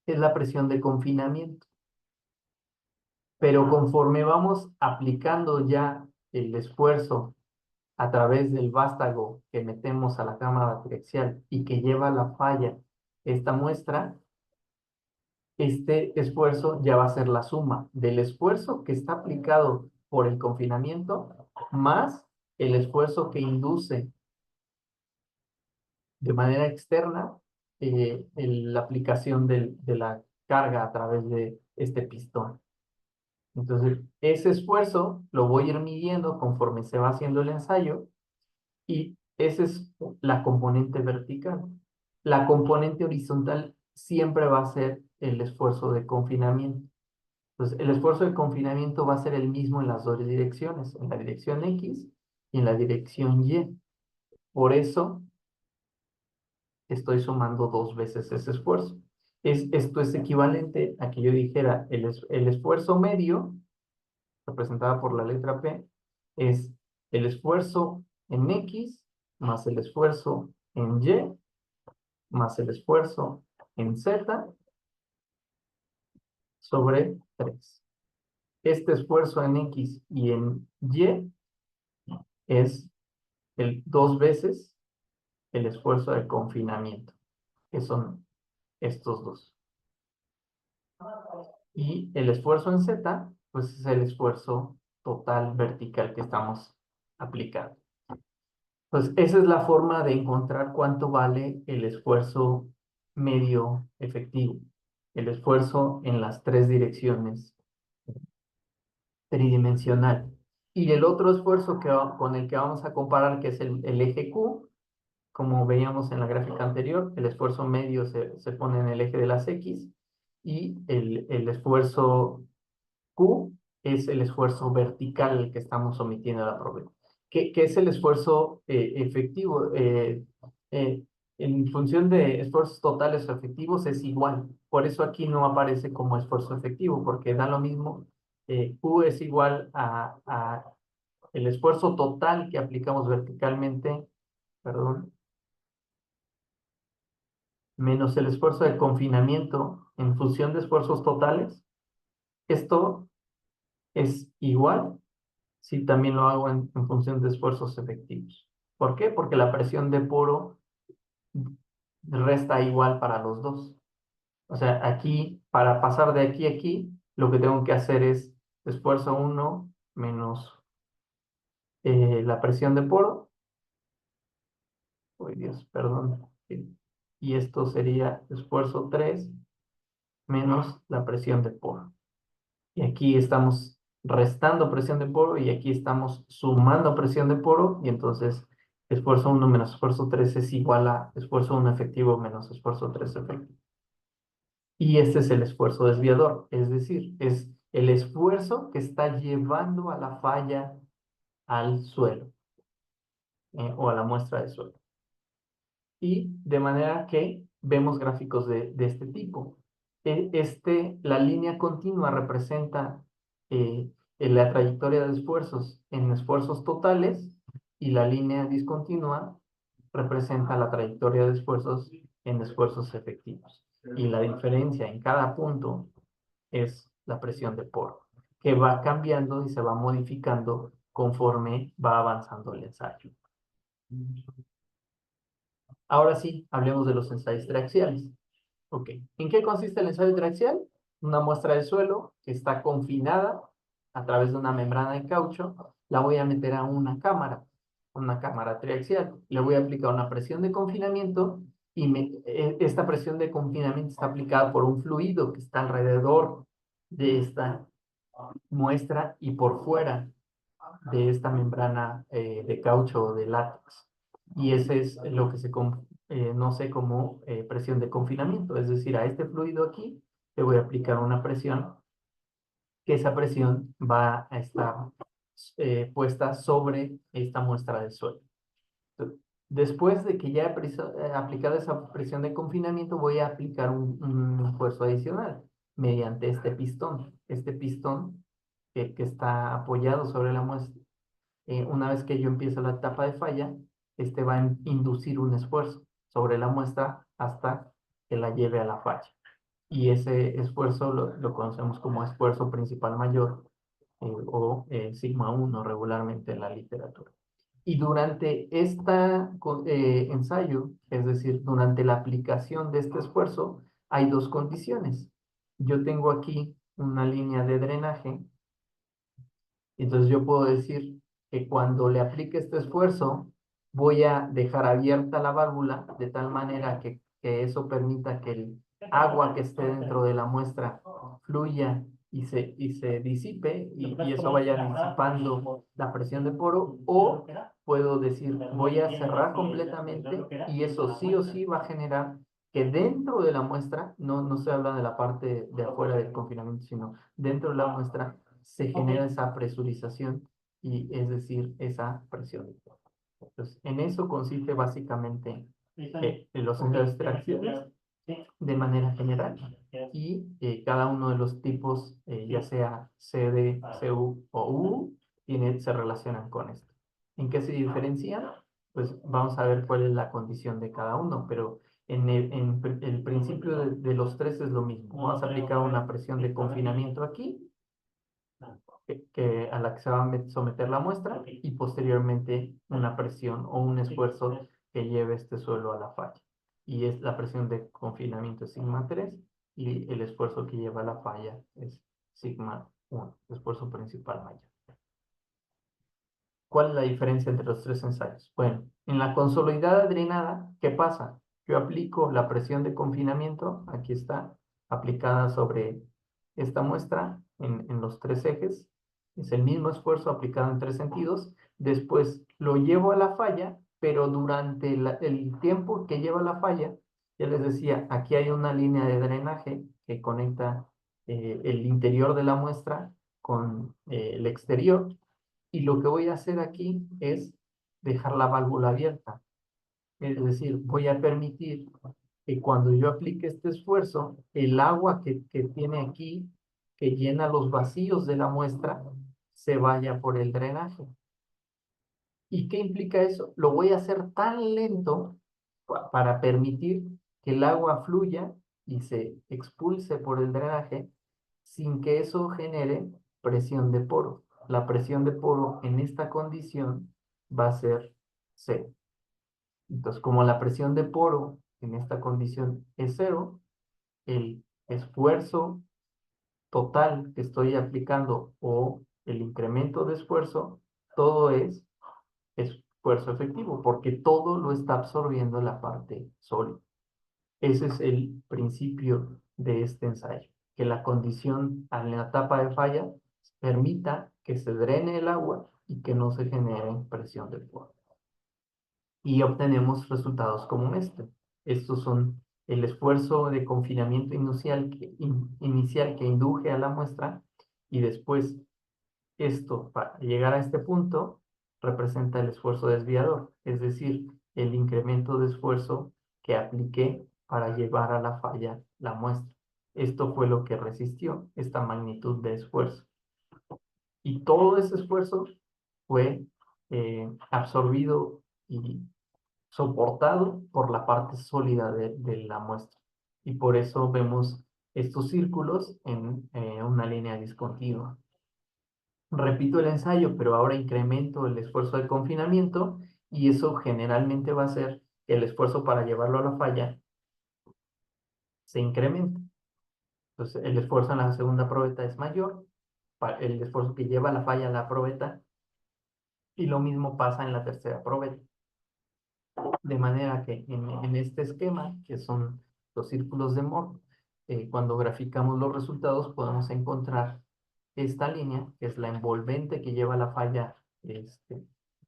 es la presión de confinamiento. Pero conforme vamos aplicando ya el esfuerzo a través del vástago que metemos a la cámara triaxial y que lleva a la falla esta muestra, este esfuerzo ya va a ser la suma del esfuerzo que está aplicado por el confinamiento más el esfuerzo que induce de manera externa la aplicación de la carga a través de este pistón. Entonces, ese esfuerzo lo voy a ir midiendo conforme se va haciendo el ensayo y esa es la componente vertical. La componente horizontal siempre va a ser el esfuerzo de confinamiento. Entonces, el esfuerzo de confinamiento va a ser el mismo en las dos direcciones, en la dirección X y en la dirección Y. Por eso estoy sumando dos veces ese esfuerzo. Esto es equivalente a que yo dijera el esfuerzo medio, representada por la letra P, es el esfuerzo en X más el esfuerzo en Y más el esfuerzo en Z sobre 3. Este esfuerzo en X y en Y es dos veces el esfuerzo de confinamiento, que son estos dos. Y el esfuerzo en Z, pues es el esfuerzo total vertical que estamos aplicando. Pues esa es la forma de encontrar cuánto vale el esfuerzo medio efectivo, el esfuerzo en las tres direcciones tridimensional. Y el otro esfuerzo con el que vamos a comparar, que es el eje Q, como veíamos en la gráfica anterior, el esfuerzo medio se pone en el eje de las X y el esfuerzo Q es el esfuerzo vertical que estamos sometiendo a la prueba. ¿Qué es el esfuerzo efectivo? En función de esfuerzos totales o efectivos es igual. Por eso aquí no aparece como esfuerzo efectivo, porque da lo mismo. Q es igual a el esfuerzo total que aplicamos verticalmente, perdón, menos el esfuerzo de confinamiento en función de esfuerzos totales. Esto es igual si también lo hago en función de esfuerzos efectivos. ¿Por qué? Porque la presión de poro resta igual para los dos. O sea, aquí, para pasar de aquí a aquí, lo que tengo que hacer es esfuerzo 1 menos la presión de poro. Uy, Dios, perdón. Y esto sería esfuerzo 3 menos la presión de poro. Y aquí estamos restando presión de poro y aquí estamos sumando presión de poro y entonces esfuerzo 1 menos esfuerzo 3 es igual a esfuerzo 1 efectivo menos esfuerzo 3 efectivo. Y este es el esfuerzo desviador, es decir, es el esfuerzo que está llevando a la falla al suelo o a la muestra de suelo. Y de manera que vemos gráficos de este tipo. La línea continua representa la trayectoria de esfuerzos en esfuerzos totales y la línea discontinua representa la trayectoria de esfuerzos en esfuerzos efectivos. Y la diferencia en cada punto es la presión de poro, que va cambiando y se va modificando conforme va avanzando el ensayo. Ahora sí, hablemos de los ensayos triaxiales. Ok, ¿en qué consiste el ensayo triaxial? Una muestra de suelo que está confinada a través de una membrana de caucho. La voy a meter a una cámara triaxial. Le voy a aplicar una presión de confinamiento y esta presión de confinamiento está aplicada por un fluido que está alrededor de esta muestra y por fuera de esta membrana de caucho o de látex. Y ese es lo que se conoce como presión de confinamiento. Es decir, a este fluido aquí le voy a aplicar una presión, que esa presión va a estar puesta sobre esta muestra del suelo. Después de que ya he aplicado esa presión de confinamiento, voy a aplicar un esfuerzo adicional mediante este pistón. Este pistón que está apoyado sobre la muestra. Una vez que yo empiezo la etapa de falla, este va a inducir un esfuerzo sobre la muestra hasta que la lleve a la falla. Y ese esfuerzo lo conocemos como esfuerzo principal mayor o sigma 1 regularmente en la literatura. Y durante este ensayo, es decir, durante la aplicación de este esfuerzo, hay dos condiciones. Yo tengo aquí una línea de drenaje. Entonces yo puedo decir que cuando le aplique este esfuerzo, voy a dejar abierta la válvula de tal manera que eso permita que el agua que esté dentro de la muestra fluya y se disipe y eso vaya disipando la presión de poro. O puedo decir, voy a cerrar completamente y eso sí o sí va a generar que dentro de la muestra, no se habla de la parte de afuera del confinamiento, sino dentro de la muestra, se genera esa presurización y es decir, esa presión de poro. Entonces, en eso consiste básicamente los ensayos de extracciones de manera general y cada uno de los tipos, ya sea CD, CU o UU, se relacionan con esto. ¿En qué se diferencian? Pues vamos a ver cuál es la condición de cada uno, pero en el principio de los tres es lo mismo. Vamos a aplicar una presión de confinamiento aquí, a la que se va a someter la muestra, y posteriormente una presión o un esfuerzo que lleve este suelo a la falla. Y es la presión de confinamiento es sigma 3 y el esfuerzo que lleva a la falla es sigma 1, esfuerzo principal mayor. ¿Cuál es la diferencia entre los tres ensayos? Bueno, en la consolidada drenada, ¿qué pasa? Yo aplico la presión de confinamiento, aquí está, aplicada sobre esta muestra en los tres ejes. Es el mismo esfuerzo aplicado en tres sentidos. Después lo llevo a la falla, pero durante el tiempo que lleva la falla, ya les decía, aquí hay una línea de drenaje que conecta el interior de la muestra con el exterior. Y lo que voy a hacer aquí es dejar la válvula abierta. Es decir, voy a permitir que cuando yo aplique este esfuerzo, el agua que tiene aquí, que llena los vacíos de la muestra, se vaya por el drenaje. ¿Y qué implica eso? Lo voy a hacer tan lento para permitir que el agua fluya y se expulse por el drenaje sin que eso genere presión de poro. La presión de poro en esta condición va a ser cero. Entonces, como la presión de poro en esta condición es cero, el esfuerzo total que estoy aplicando o el incremento de esfuerzo, todo es esfuerzo efectivo, porque todo lo está absorbiendo la parte sólida. Ese es el principio de este ensayo, que la condición en la etapa de falla permita que se drene el agua y que no se genere presión de poro. Y obtenemos resultados como este. Estos son el esfuerzo de confinamiento inicial que induje a la muestra y después esto, para llegar a este punto, representa el esfuerzo desviador, es decir, el incremento de esfuerzo que apliqué para llevar a la falla la muestra. Esto fue lo que resistió esta magnitud de esfuerzo. Y todo ese esfuerzo fue absorbido y soportado por la parte sólida de la muestra. Y por eso vemos estos círculos en una línea discontinua. Repito el ensayo, pero ahora incremento el esfuerzo de confinamiento y eso generalmente va a hacer que el esfuerzo para llevarlo a la falla se incremente. Entonces, el esfuerzo en la segunda probeta es mayor, el esfuerzo que lleva la falla a la probeta, y lo mismo pasa en la tercera probeta. De manera que en este esquema, que son los círculos de Moore, cuando graficamos los resultados podemos encontrar esta línea, que es la envolvente que lleva la falla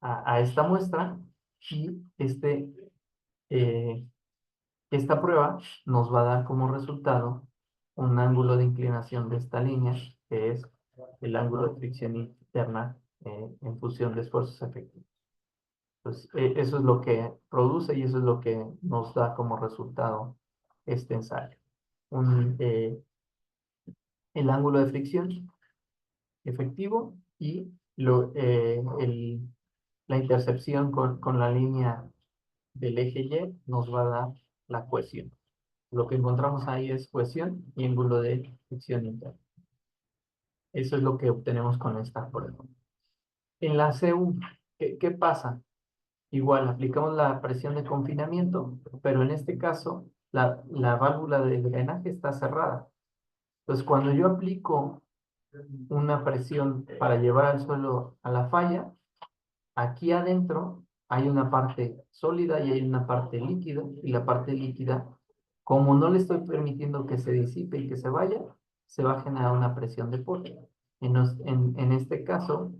a esta muestra, y esta prueba nos va a dar como resultado un ángulo de inclinación de esta línea, que es el ángulo de fricción interna en función de esfuerzos efectivos. Pues eso es lo que produce y eso es lo que nos da como resultado este ensayo. El ángulo de fricción efectivo y la intercepción con la línea del eje Y nos va a dar la cohesión. Lo que encontramos ahí es cohesión y ángulo de fricción interna. Eso es lo que obtenemos con esta prueba. En la CU, ¿qué pasa? Igual, aplicamos la presión de confinamiento, pero en este caso la válvula de drenaje está cerrada. Entonces, cuando yo aplico una presión para llevar al suelo a la falla, aquí adentro hay una parte sólida y hay una parte líquida, y la parte líquida, como no le estoy permitiendo que se disipe y que se vaya, se va a generar una presión de poro. En este caso,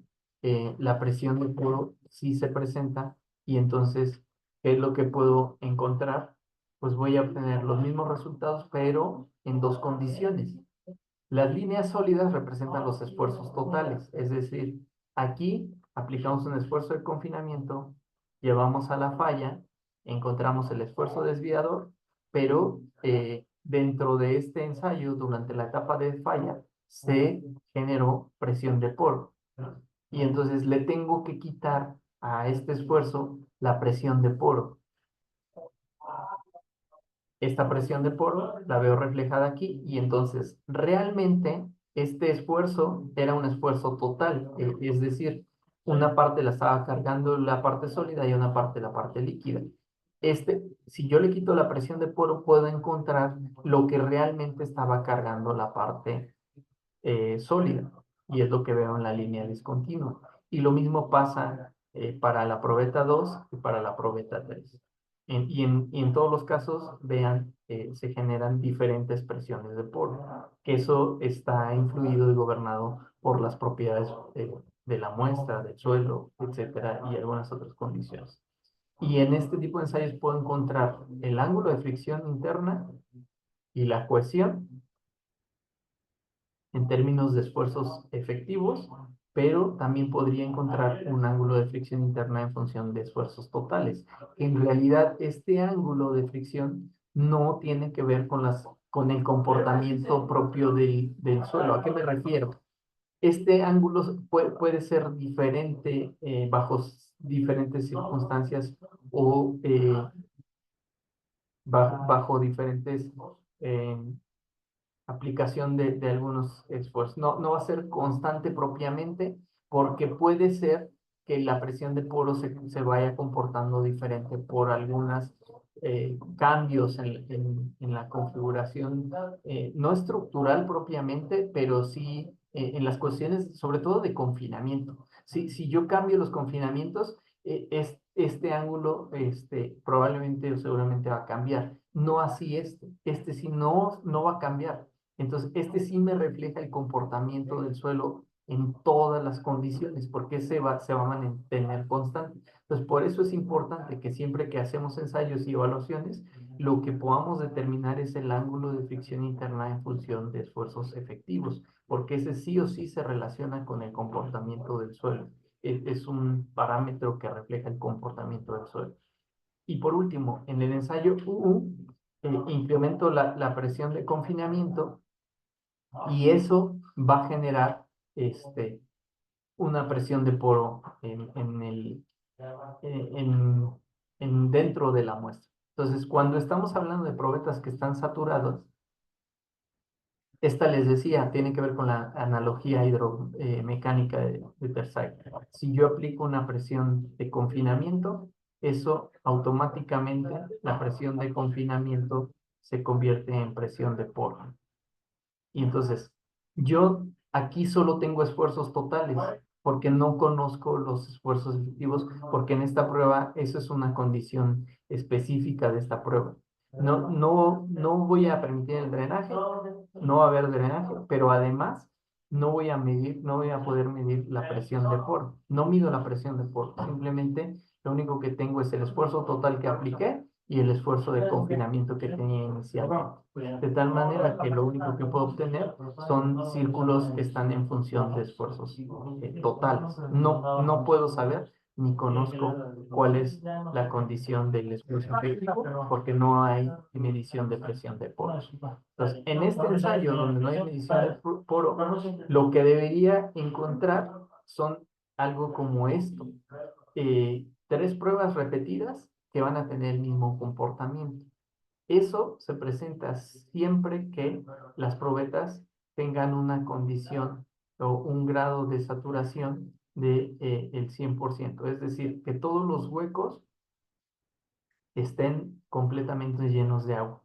la presión de poro sí se presenta, y entonces, ¿qué es lo que puedo encontrar? Pues voy a obtener los mismos resultados, pero en dos condiciones. Las líneas sólidas representan los esfuerzos totales, es decir, aquí aplicamos un esfuerzo de confinamiento, llevamos a la falla, encontramos el esfuerzo desviador, pero dentro de este ensayo, durante la etapa de falla, se generó presión de poro. Y entonces le tengo que quitar a este esfuerzo la presión de poro. Esta presión de poro la veo reflejada aquí y entonces realmente este esfuerzo era un esfuerzo total, es decir, una parte la estaba cargando la parte sólida y una parte la parte líquida. Si yo le quito la presión de poro, puedo encontrar lo que realmente estaba cargando la parte sólida, y es lo que veo en la línea discontinua. Y lo mismo pasa para la probeta 2 y para la probeta 3. Y en todos los casos, vean, se generan diferentes presiones de poro, que eso está influido y gobernado por las propiedades de la muestra, del suelo, etcétera, y algunas otras condiciones. Y en este tipo de ensayos puedo encontrar el ángulo de fricción interna y la cohesión en términos de esfuerzos efectivos, pero también podría encontrar un ángulo de fricción interna en función de esfuerzos totales. En realidad, este ángulo de fricción no tiene que ver con el comportamiento propio del suelo. ¿A qué me refiero? Este ángulo puede ser diferente bajo diferentes circunstancias o bajo diferentes eh, aplicación de algunos esfuerzos. No va a ser constante propiamente porque puede ser que la presión de poro se vaya comportando diferente por algunos cambios en la configuración, no estructural propiamente, pero sí en las cuestiones, sobre todo de confinamiento. Si yo cambio los confinamientos, este ángulo probablemente o seguramente va a cambiar. No así este sí no va a cambiar. Entonces, este sí me refleja el comportamiento del suelo en todas las condiciones, porque se va a mantener constante. Entonces, por eso es importante que siempre que hacemos ensayos y evaluaciones, lo que podamos determinar es el ángulo de fricción interna en función de esfuerzos efectivos, porque ese sí o sí se relaciona con el comportamiento del suelo. Es un parámetro que refleja el comportamiento del suelo. Y por último, en el ensayo UU, incremento la presión de confinamiento y eso va a generar una presión de poro en, dentro de la muestra. Entonces, cuando estamos hablando de probetas que están saturadas, esta les decía, tiene que ver con la analogía hidromecánica de Tersay. Si yo aplico una presión de confinamiento, eso automáticamente, la presión de confinamiento se convierte en presión de poro. Y entonces, yo aquí solo tengo esfuerzos totales, porque no conozco los esfuerzos efectivos, porque en esta prueba eso es una condición específica de esta prueba. No voy a permitir el drenaje, no va a haber drenaje, pero además no voy a poder medir la presión de poro. No mido la presión de poro, simplemente lo único que tengo es el esfuerzo total que apliqué y el esfuerzo de confinamiento que tenía inicialmente. De tal manera que lo único que puedo obtener son círculos que están en función de esfuerzos totales. No puedo saber ni conozco cuál es la condición del esfuerzo efectivo porque no hay medición de presión de poros. Entonces, en este ensayo donde no hay medición de poro, lo que debería encontrar son algo como esto. 3 pruebas repetidas que van a tener el mismo comportamiento. Eso se presenta siempre que las probetas tengan una condición o un grado de saturación de el 100%, es decir, que todos los huecos estén completamente llenos de agua.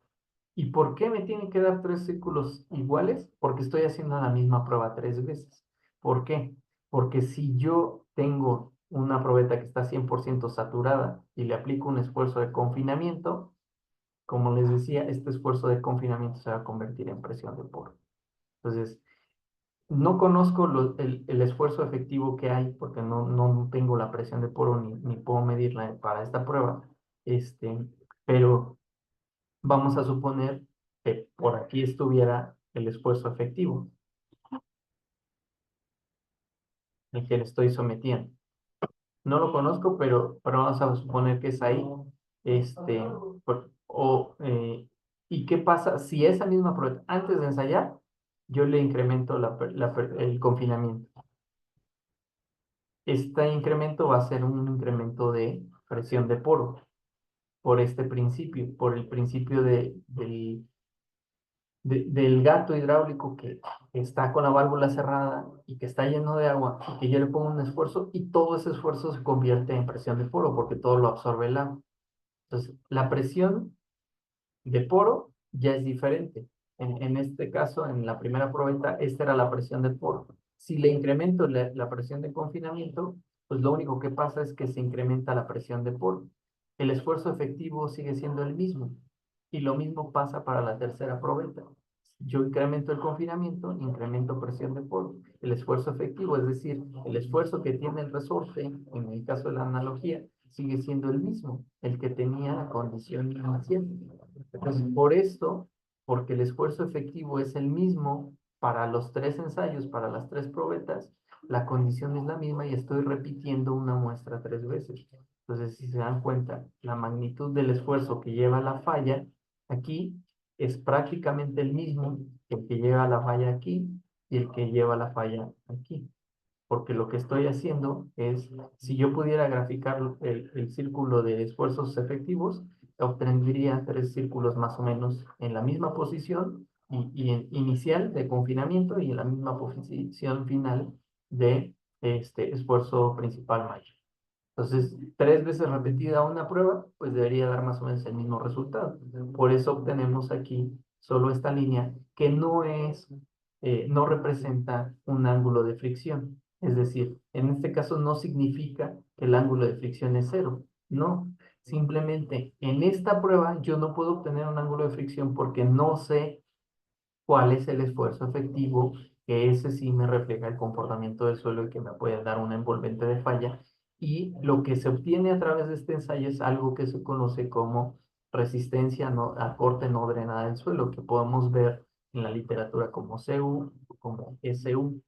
¿Y por qué me tienen que dar 3 círculos iguales? Porque estoy haciendo la misma prueba 3 veces. ¿Por qué? Porque si yo tengo una probeta que está 100% saturada y le aplico un esfuerzo de confinamiento, como les decía, este esfuerzo de confinamiento se va a convertir en presión de poro. Entonces, no conozco el esfuerzo efectivo que hay porque no tengo la presión de poro ni puedo medirla para esta prueba. Pero vamos a suponer que por aquí estuviera el esfuerzo efectivo, el que le estoy sometiendo. No lo conozco, pero vamos a suponer que es ahí. Este, ¿Y qué pasa si esa misma prueba, antes de ensayar, yo le incremento el confinamiento? Este incremento va a ser un incremento de presión de poro por este principio, por el principio del gato hidráulico que está con la válvula cerrada y que está lleno de agua y que yo le pongo un esfuerzo y todo ese esfuerzo se convierte en presión de poro porque todo lo absorbe el agua. Entonces, la presión de poro ya es diferente. En este caso, en la primera probeta, esta era la presión de poro. Si le incremento la presión de confinamiento, pues lo único que pasa es que se incrementa la presión de poro. El esfuerzo efectivo sigue siendo el mismo. Y lo mismo pasa para la tercera probeta. Yo incremento el confinamiento, incremento presión de poro. El esfuerzo efectivo, es decir, el esfuerzo que tiene el resorte, en el caso de la analogía, sigue siendo el mismo, el que tenía la condición inicial. Entonces, por esto, porque el esfuerzo efectivo es el mismo para los tres ensayos, para las tres probetas, la condición es la misma y estoy repitiendo una muestra tres veces. Entonces, si se dan cuenta, la magnitud del esfuerzo que lleva la falla aquí es prácticamente el mismo que el que lleva la falla aquí y el que lleva la falla aquí. Porque lo que estoy haciendo es, si yo pudiera graficar el círculo de esfuerzos efectivos, obtendría tres círculos más o menos en la misma posición inicial de confinamiento y en la misma posición final de este esfuerzo principal mayor. Entonces, tres veces repetida una prueba, pues debería dar más o menos el mismo resultado. Por eso obtenemos aquí solo esta línea que no representa un ángulo de fricción. Es decir, en este caso no significa que el ángulo de fricción es cero. No, simplemente en esta prueba yo no puedo obtener un ángulo de fricción porque no sé cuál es el esfuerzo efectivo, que ese sí me refleja el comportamiento del suelo y que me puede dar una envolvente de falla. Y lo que se obtiene a través de este ensayo es algo que se conoce como resistencia a corte no drenada del suelo, que podemos ver en la literatura como CU, como SU.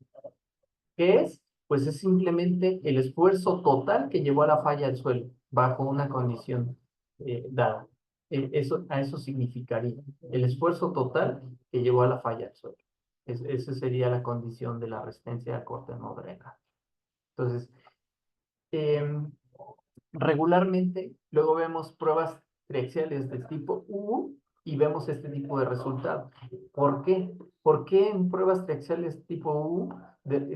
¿Qué es? Pues es simplemente el esfuerzo total que llevó a la falla del suelo bajo una condición dada. A eso significaría el esfuerzo total que llevó a la falla del suelo. Esa sería la condición de la resistencia a corte no drenado. Entonces, eh, regularmente, luego vemos pruebas triaxiales de tipo U y vemos este tipo de resultado. ¿Por qué? Porque en pruebas triaxiales tipo U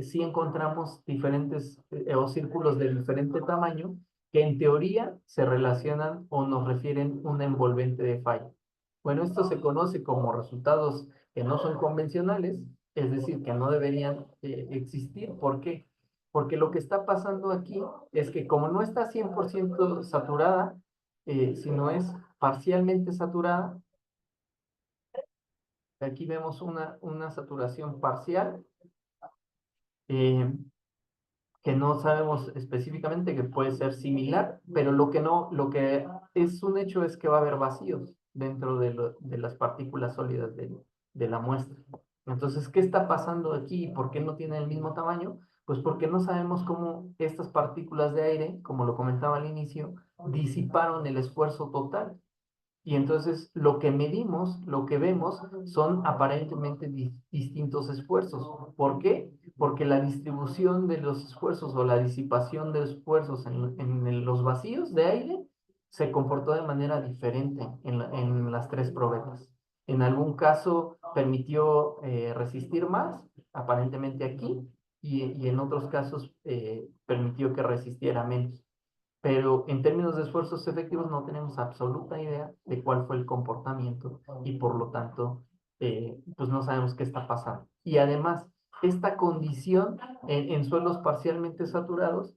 sí encontramos diferentes o círculos de diferente tamaño que en teoría se relacionan o nos refieren una envolvente de falla. Bueno, esto se conoce como resultados que no son convencionales, es decir, que no deberían existir. ¿Por qué? Porque lo que está pasando aquí es que como no está 100% saturada, sino es parcialmente saturada, aquí vemos una saturación parcial, eh, que no sabemos específicamente, que puede ser similar, pero lo que es un hecho es que va a haber vacíos dentro de las partículas sólidas de la muestra. Entonces, ¿qué está pasando aquí? ¿Por qué no tiene el mismo tamaño? Pues porque no sabemos cómo estas partículas de aire, como lo comentaba al inicio, disiparon el esfuerzo total. Y entonces lo que medimos, lo que vemos, son aparentemente distintos esfuerzos. ¿Por qué? Porque la distribución de los esfuerzos o la disipación de esfuerzos en los vacíos de aire se comportó de manera diferente en las tres probetas. En algún caso permitió resistir más, aparentemente aquí, y en otros casos permitió que resistiera menos. Pero en términos de esfuerzos efectivos no tenemos absoluta idea de cuál fue el comportamiento y por lo tanto, pues no sabemos qué está pasando. Y además, esta condición en suelos parcialmente saturados,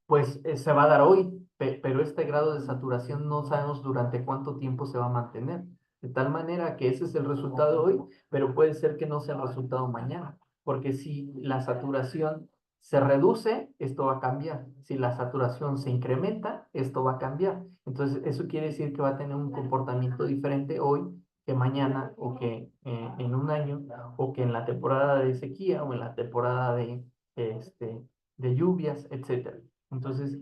pues se va a dar hoy, pero este grado de saturación no sabemos durante cuánto tiempo se va a mantener. De tal manera que ese es el resultado hoy, pero puede ser que no sea el resultado mañana, porque si la saturación se reduce, esto va a cambiar. Si la saturación se incrementa, esto va a cambiar. Entonces, eso quiere decir que va a tener un comportamiento diferente hoy que mañana o que en un año o que en la temporada de sequía o en la temporada de lluvias, etcétera. Entonces,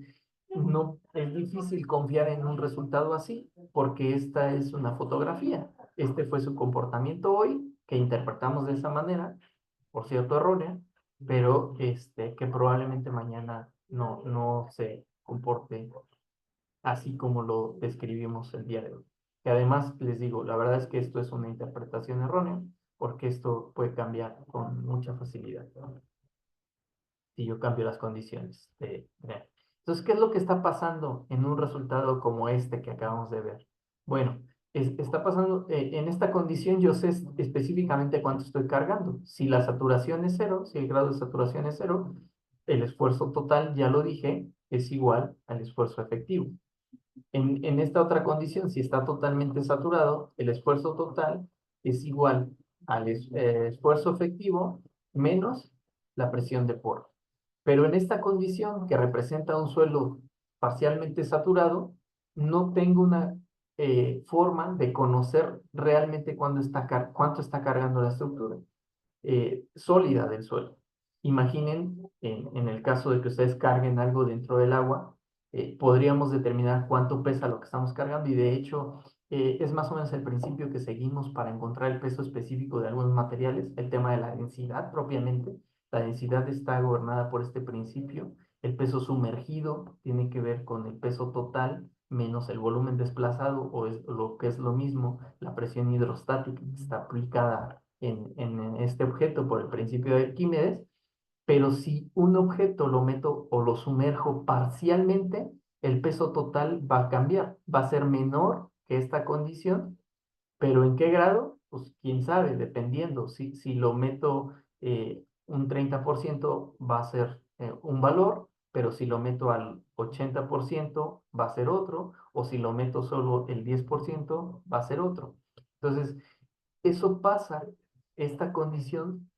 no es difícil confiar en un resultado así, porque esta es una fotografía. Este fue su comportamiento hoy, que interpretamos de esa manera, por cierto, errónea, pero que probablemente mañana no se comporte así como lo describimos el día de hoy. Que además, les digo, la verdad es que esto es una interpretación errónea, porque esto puede cambiar con mucha facilidad, ¿no? Si yo cambio las condiciones Entonces, ¿qué es lo que está pasando en un resultado como este que acabamos de ver? Bueno, está pasando, en esta condición yo sé específicamente cuánto estoy cargando. Si la saturación es cero, si el grado de saturación es cero, el esfuerzo total, ya lo dije, es igual al esfuerzo efectivo. En esta otra condición, si está totalmente saturado, el esfuerzo total es igual al esfuerzo efectivo menos la presión de poro. Pero en esta condición, que representa un suelo parcialmente saturado, no tengo una forma de conocer realmente cuánto está cargando la estructura sólida del suelo. Imaginen, en el caso de que ustedes carguen algo dentro del agua, podríamos determinar cuánto pesa lo que estamos cargando y de hecho es más o menos el principio que seguimos para encontrar el peso específico de algunos materiales, el tema de la densidad propiamente. La densidad está gobernada por este principio. El peso sumergido tiene que ver con el peso total menos el volumen desplazado o es lo que es lo mismo, la presión hidrostática que está aplicada en este objeto por el principio de Arquímedes, pero si un objeto lo meto o lo sumerjo parcialmente, el peso total va a cambiar, va a ser menor que esta condición, pero ¿en qué grado? Pues quién sabe, dependiendo. Si lo meto un 30% va a ser un valor, pero si lo meto al 80% va a ser otro, o si lo meto solo el 10% va a ser otro. Entonces, eso pasa, esta condición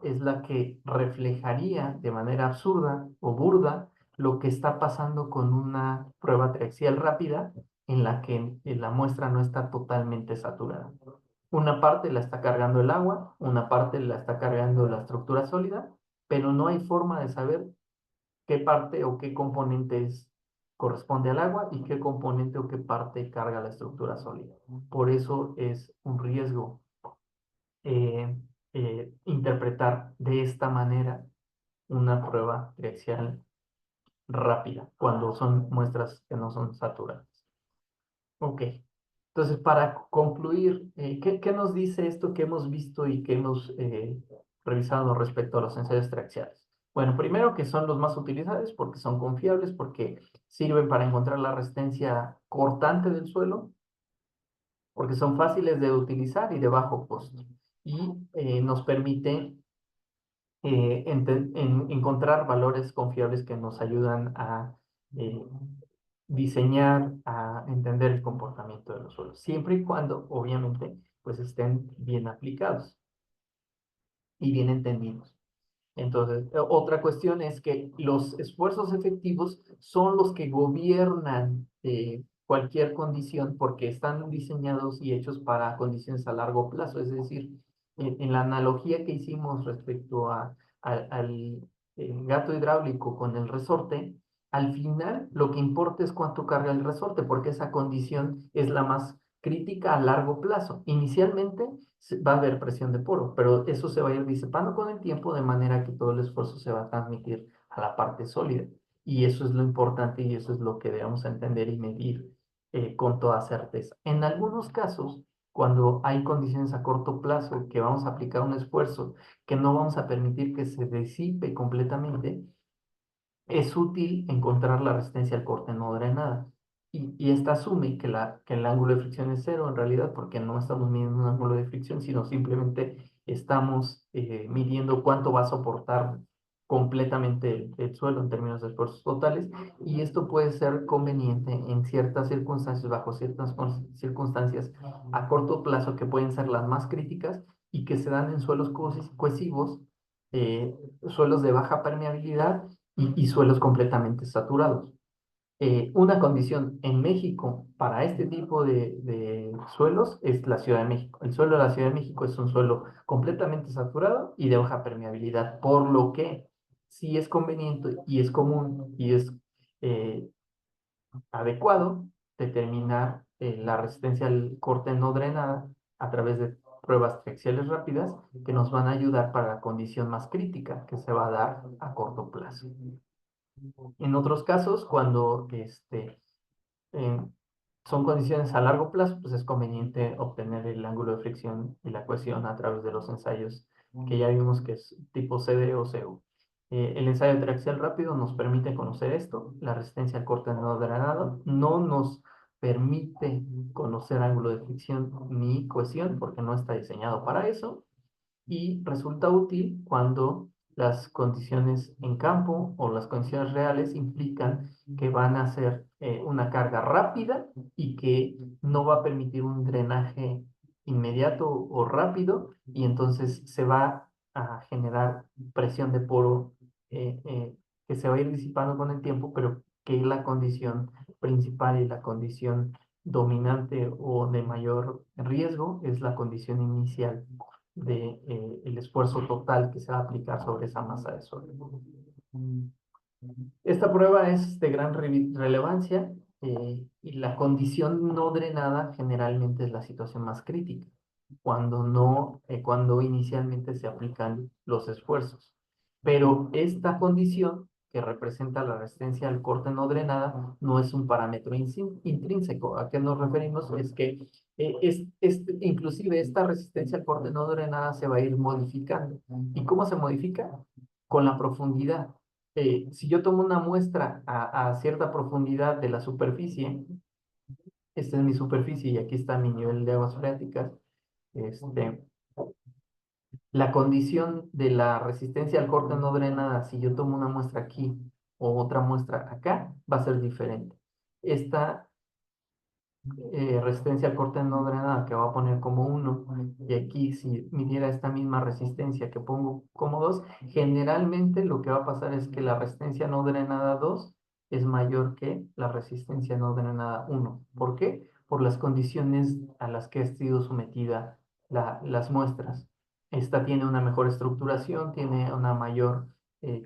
es la que reflejaría de manera absurda o burda lo que está pasando con una prueba triaxial rápida en la que la muestra no está totalmente saturada. Una parte la está cargando el agua, una parte la está cargando la estructura sólida, pero no hay forma de saber qué parte o qué componentes corresponde al agua y qué componente o qué parte carga la estructura sólida. Por eso es un riesgo eh, interpretar de esta manera una prueba triaxial rápida cuando son muestras que no son saturadas. Ok, entonces para concluir, ¿qué nos dice esto que hemos visto y que hemos revisado respecto a los ensayos triaxiales? Bueno, primero que son los más utilizados porque son confiables, porque sirven para encontrar la resistencia cortante del suelo, porque son fáciles de utilizar y de bajo costo. Y nos permite encontrar valores confiables que nos ayudan a eh, diseñar, a entender el comportamiento de los suelos, siempre y cuando, obviamente, pues estén bien aplicados y bien entendidos. Entonces, otra cuestión es que los esfuerzos efectivos son los que gobiernan cualquier condición porque están diseñados y hechos para condiciones a largo plazo. Es decir, en la analogía que hicimos respecto al gato hidráulico con el resorte, al final lo que importa es cuánto carga el resorte porque esa condición es la más crítica a largo plazo. Inicialmente va a haber presión de poro, pero eso se va a ir disipando con el tiempo de manera que todo el esfuerzo se va a transmitir a la parte sólida. Y eso es lo importante y eso es lo que debemos entender y medir con toda certeza. En algunos casos, cuando hay condiciones a corto plazo que vamos a aplicar un esfuerzo que no vamos a permitir que se disipe completamente, es útil encontrar la resistencia al corte no drenada. Y esta asume que el ángulo de fricción es cero en realidad, porque no estamos midiendo un ángulo de fricción, sino simplemente estamos midiendo cuánto va a soportar completamente el suelo en términos de esfuerzos totales. Y esto puede ser conveniente en ciertas circunstancias, bajo ciertas circunstancias a corto plazo, que pueden ser las más críticas y que se dan en suelos cohesivos, suelos de baja permeabilidad y suelos completamente saturados. Una condición en México para este tipo de suelos es la Ciudad de México. El suelo de la Ciudad de México es un suelo completamente saturado y de baja permeabilidad, por lo que sí es conveniente y es común y es eh, adecuado determinar la resistencia al corte no drenada a través de pruebas triaxiales rápidas que nos van a ayudar para la condición más crítica que se va a dar a corto plazo. En otros casos, cuando eh, son condiciones a largo plazo, pues es conveniente obtener el ángulo de fricción y la cohesión a través de los ensayos que ya vimos que es tipo CD o CU. El ensayo triaxial rápido nos permite conocer esto, la resistencia al corte no drenado, no nos permite conocer ángulo de fricción ni cohesión porque no está diseñado para eso, y resulta útil cuando las condiciones en campo o las condiciones reales implican que van a ser una carga rápida y que no va a permitir un drenaje inmediato o rápido, y entonces se va a generar presión de poro que se va a ir disipando con el tiempo, pero que la condición principal y la condición dominante o de mayor riesgo es la condición inicial de el esfuerzo total que se va a aplicar sobre esa masa de suelo. Esta prueba es de gran relevancia y la condición no drenada generalmente es la situación más crítica, cuando no, cuando inicialmente se aplican los esfuerzos. Pero esta condición que representa la resistencia al corte no drenada no es un parámetro intrínseco. ¿A qué nos referimos? Es que inclusive esta resistencia al corte no drenada se va a ir modificando. ¿Y cómo se modifica? Con la profundidad. Si yo tomo una muestra a cierta profundidad de la superficie, esta es mi superficie y aquí está mi nivel de aguas freáticas, este, la condición de la resistencia al corte no drenada, si yo tomo una muestra aquí o otra muestra acá, va a ser diferente. Esta resistencia al corte no drenada que va a poner como 1, y aquí si midiera esta misma resistencia que pongo como 2, generalmente lo que va a pasar es que la resistencia no drenada 2 es mayor que la resistencia no drenada 1. ¿Por qué? Por las condiciones a las que ha sido sometida las muestras. Esta tiene una mejor estructuración, tiene una mayor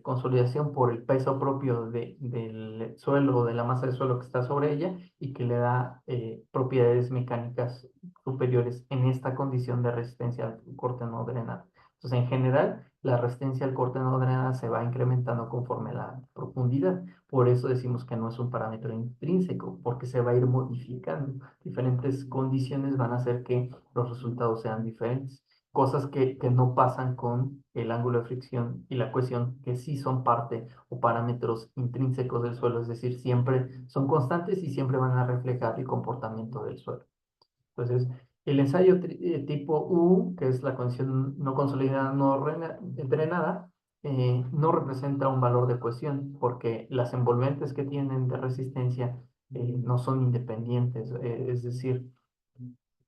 consolidación por el peso propio del suelo o de la masa del suelo que está sobre ella, y que le da propiedades mecánicas superiores en esta condición de resistencia al corte no drenado. Entonces, en general, la resistencia al corte no drenado se va incrementando conforme la profundidad. Por eso decimos que no es un parámetro intrínseco, porque se va a ir modificando. Diferentes condiciones van a hacer que los resultados sean diferentes. Cosas que no pasan con el ángulo de fricción y la cohesión, que sí son parte o parámetros intrínsecos del suelo, es decir, siempre son constantes y siempre van a reflejar el comportamiento del suelo. Entonces, el ensayo tipo U, que es la condición no consolidada no drenada, no representa un valor de cohesión, porque las envolventes que tienen de resistencia no son independientes, es decir,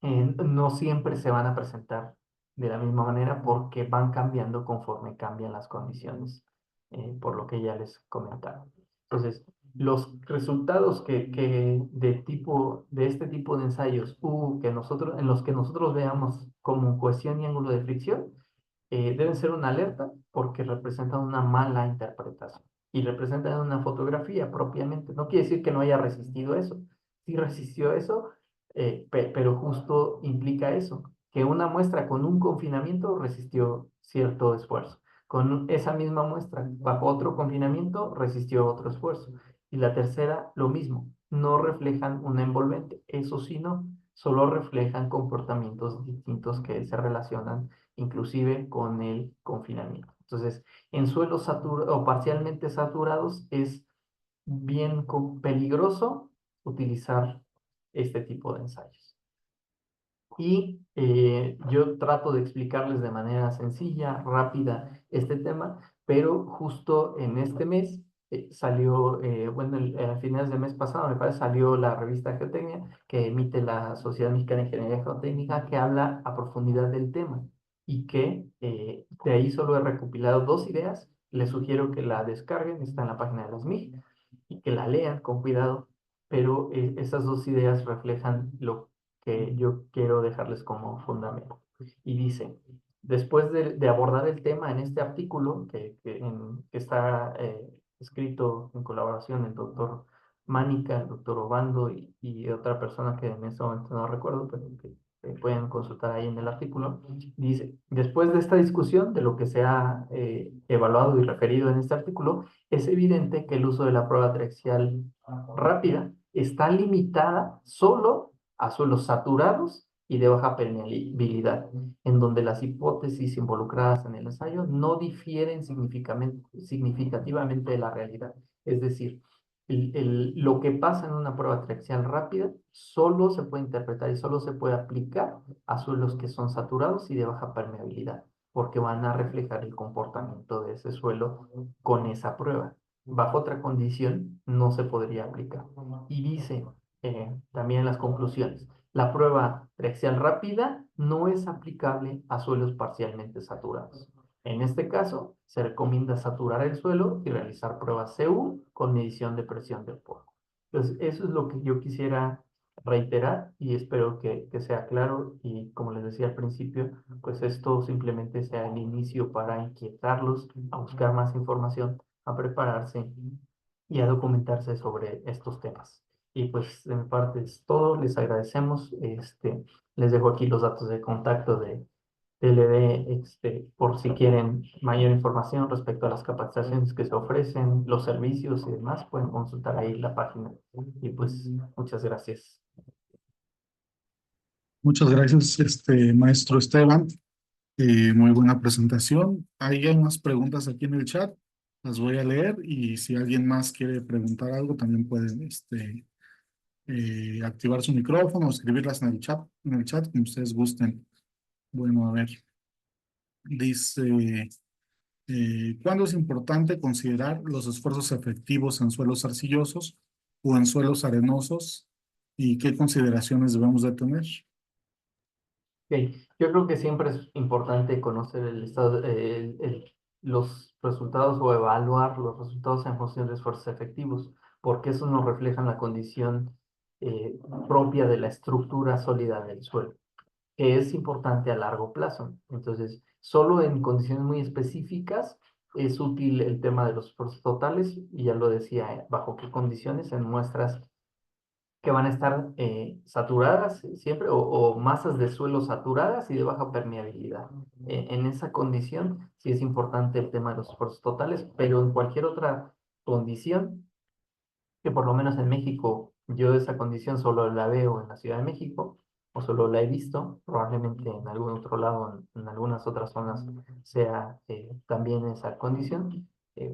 no siempre se van a presentar de la misma manera porque van cambiando conforme cambian las condiciones, por lo que ya les comentaba. Entonces, los resultados de este tipo de ensayos en los que nosotros veamos como cohesión y ángulo de fricción, deben ser una alerta porque representan una mala interpretación y representan una fotografía propiamente. No quiere decir que no haya resistido eso. Sí resistió eso, pero justo implica eso, que una muestra con un confinamiento resistió cierto esfuerzo. Con esa misma muestra, bajo otro confinamiento, resistió otro esfuerzo. Y la tercera, lo mismo, no reflejan una envolvente. Eso sí, no, solo reflejan comportamientos distintos que se relacionan inclusive con el confinamiento. Entonces, en suelos saturados o parcialmente saturados es bien peligroso utilizar este tipo de ensayos. Y yo trato de explicarles de manera sencilla, rápida, este tema, pero justo en este mes salió, bueno, a finales del mes pasado, me parece, salió la revista Geotecnia, que emite la Sociedad Mexicana de Ingeniería Geotécnica, que habla a profundidad del tema, y que de ahí solo he recopilado dos ideas. Les sugiero que la descarguen, está en la página de las MIG, y que la lean con cuidado, pero esas dos ideas reflejan lo que yo quiero dejarles como fundamento. Y dice, Después de abordar el tema en este artículo que está escrito en colaboración el doctor Mánica, el doctor Obando y otra persona que en este momento no recuerdo, pero que pueden consultar ahí en el artículo, dice, después de esta discusión de lo que se ha evaluado y referido en este artículo, es evidente que el uso de la prueba atriaxial rápida está limitada solo a suelos saturados y de baja permeabilidad, en donde las hipótesis involucradas en el ensayo no difieren significativamente de la realidad. Es decir, lo que pasa en una prueba atriaxial rápida solo se puede interpretar y solo se puede aplicar a suelos que son saturados y de baja permeabilidad, porque van a reflejar el comportamiento de ese suelo con esa prueba. Bajo otra condición no se podría aplicar. Y dice también en las conclusiones, la prueba axial rápida no es aplicable a suelos parcialmente saturados. En este caso, se recomienda saturar el suelo y realizar pruebas CU con medición de presión del poro. Entonces, eso es lo que yo quisiera reiterar y espero que sea claro y como les decía al principio, pues esto simplemente sea el inicio para inquietarlos a buscar más información, a prepararse y a documentarse sobre estos temas. Y pues de mi parte es todo, les agradecemos, les dejo aquí los datos de contacto de TLD, por si quieren mayor información respecto a las capacitaciones que se ofrecen, los servicios y demás, pueden consultar ahí la página. Y pues muchas gracias. Muchas gracias, maestro Esteban. Muy buena presentación. Ahí hay unas preguntas aquí en el chat. Las voy a leer y si alguien más quiere preguntar algo, también pueden activar su micrófono o escribirlas en el chat, como ustedes gusten. Bueno, a ver. Dice, ¿cuándo es importante considerar los esfuerzos efectivos en suelos arcillosos o en suelos arenosos y qué consideraciones debemos de tener? Ok, yo creo que siempre es importante conocer el estado, los resultados o evaluar los resultados en función de esfuerzos efectivos, porque eso nos refleja la condición eh, propia de la estructura sólida del suelo, que es importante a largo plazo. Entonces, solo en condiciones muy específicas es útil el tema de los esfuerzos totales, y ya lo decía, bajo qué condiciones en muestras que van a estar saturadas siempre o masas de suelo saturadas y de baja permeabilidad. En esa condición sí es importante el tema de los esfuerzos totales, pero en cualquier otra condición, que por lo menos en México yo esa condición solo la veo en la Ciudad de México o solo la he visto, probablemente en algún otro lado, en algunas otras zonas sea también esa condición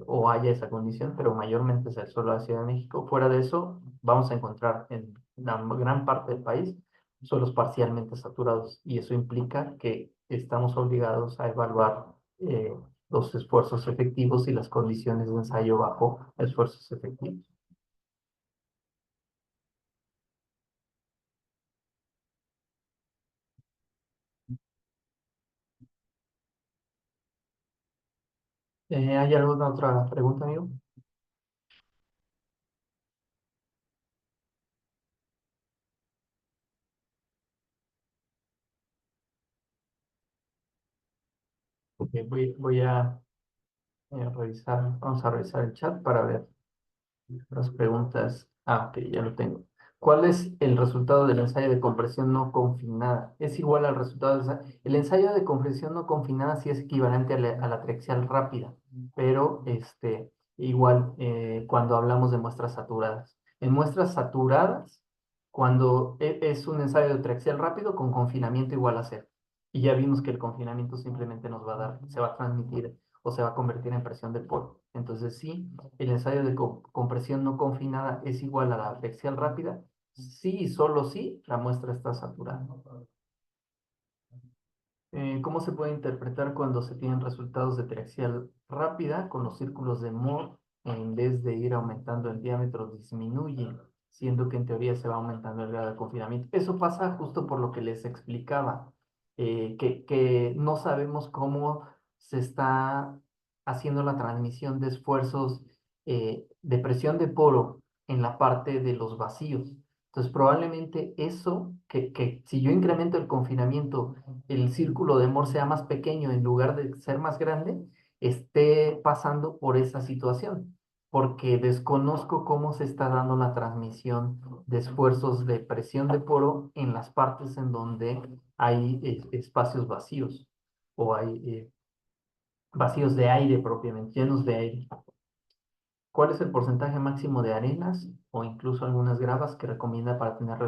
o haya esa condición, pero mayormente es solo la Ciudad de México. Fuera de eso, vamos a encontrar en la gran parte del país suelos parcialmente saturados y eso implica que estamos obligados a evaluar los esfuerzos efectivos y las condiciones de ensayo bajo esfuerzos efectivos. ¿Hay alguna otra pregunta, amigo? Ok, voy a revisar, vamos a revisar el chat para ver las preguntas. Ah, ok, ya lo tengo. ¿Cuál es el resultado del ensayo de compresión no confinada? Es igual al resultado del ensayo. El ensayo de compresión no confinada sí es equivalente a la atriaxial rápida, pero igual cuando hablamos de muestras saturadas. En muestras saturadas, cuando es un ensayo de atriaxial rápido con confinamiento igual a cero. Y ya vimos que el confinamiento simplemente nos va a dar, se va a transmitir o se va a convertir en presión del polo. Entonces sí, el ensayo de compresión no confinada es igual a la axial rápida, sí y solo si la muestra está saturada. ¿Cómo se puede interpretar cuando se tienen resultados de triaxial rápida con los círculos de Moore en vez de ir aumentando el diámetro disminuye, siendo que en teoría se va aumentando el grado de confinamiento? Eso pasa justo por lo que les explicaba, que no sabemos cómo se está haciendo la transmisión de esfuerzos de presión de poro en la parte de los vacíos. Entonces, probablemente eso, que si yo incremento el confinamiento, el círculo de Moore sea más pequeño en lugar de ser más grande, esté pasando por esa situación, porque desconozco cómo se está dando la transmisión de esfuerzos de presión de poro en las partes en donde hay espacios vacíos o hay vacíos de aire propiamente, llenos de aire. ¿Cuál es el porcentaje máximo de arenas o incluso algunas gravas que recomienda para tener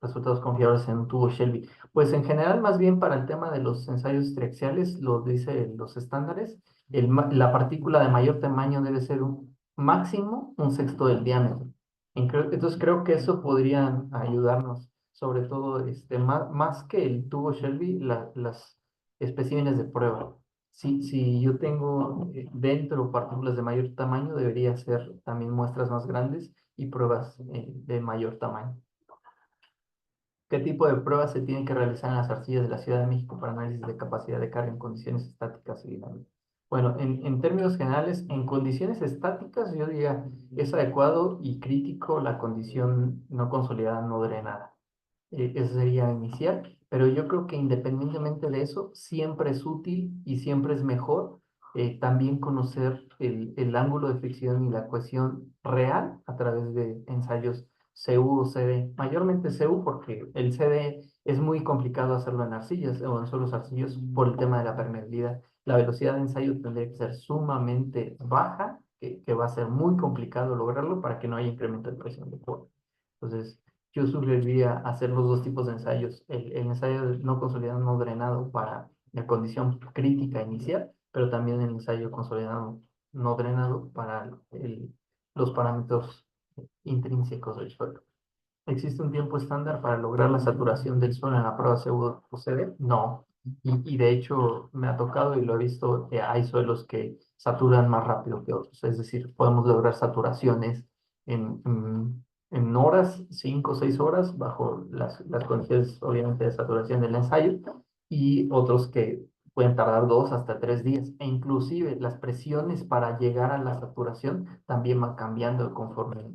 resultados confiables en un tubo Shelby? Pues en general, más bien para el tema de los ensayos triaxiales, lo dice los estándares, la partícula de mayor tamaño debe ser un máximo un sexto del diámetro. Entonces creo que eso podría ayudarnos, sobre todo más que el tubo Shelby, las especímenes de prueba. Si yo tengo dentro partículas de mayor tamaño, debería ser también muestras más grandes y pruebas de mayor tamaño. ¿Qué tipo de pruebas se tienen que realizar en las arcillas de la Ciudad de México para análisis de capacidad de carga en condiciones estáticas y dinámicas? Bueno, en términos generales, en condiciones estáticas, yo diría, es adecuado y crítico la condición no consolidada, no drenada. Eso sería inicial, pero yo creo que independientemente de eso, siempre es útil y siempre es mejor también conocer el ángulo de fricción y la cohesión real a través de ensayos CU o CD. Mayormente CU porque el CD es muy complicado hacerlo en arcillas o en suelos arcillosos por el tema de la permeabilidad. La velocidad de ensayo tendría que ser sumamente baja, que va a ser muy complicado lograrlo para que no haya incremento de presión de poro. Entonces, yo sugeriría hacer los dos tipos de ensayos. El ensayo no consolidado no drenado para la condición crítica inicial, pero también el ensayo consolidado no drenado para los parámetros intrínsecos del suelo. ¿Existe un tiempo estándar para lograr la saturación del suelo en la prueba CUCD? No. Y de hecho me ha tocado y lo he visto, hay suelos que saturan más rápido que otros. Es decir, podemos lograr saturaciones en horas, 5 o 6 horas, bajo las condiciones obviamente de saturación del ensayo, y otros que pueden tardar 2 hasta 3 días. E inclusive las presiones para llegar a la saturación también van cambiando conforme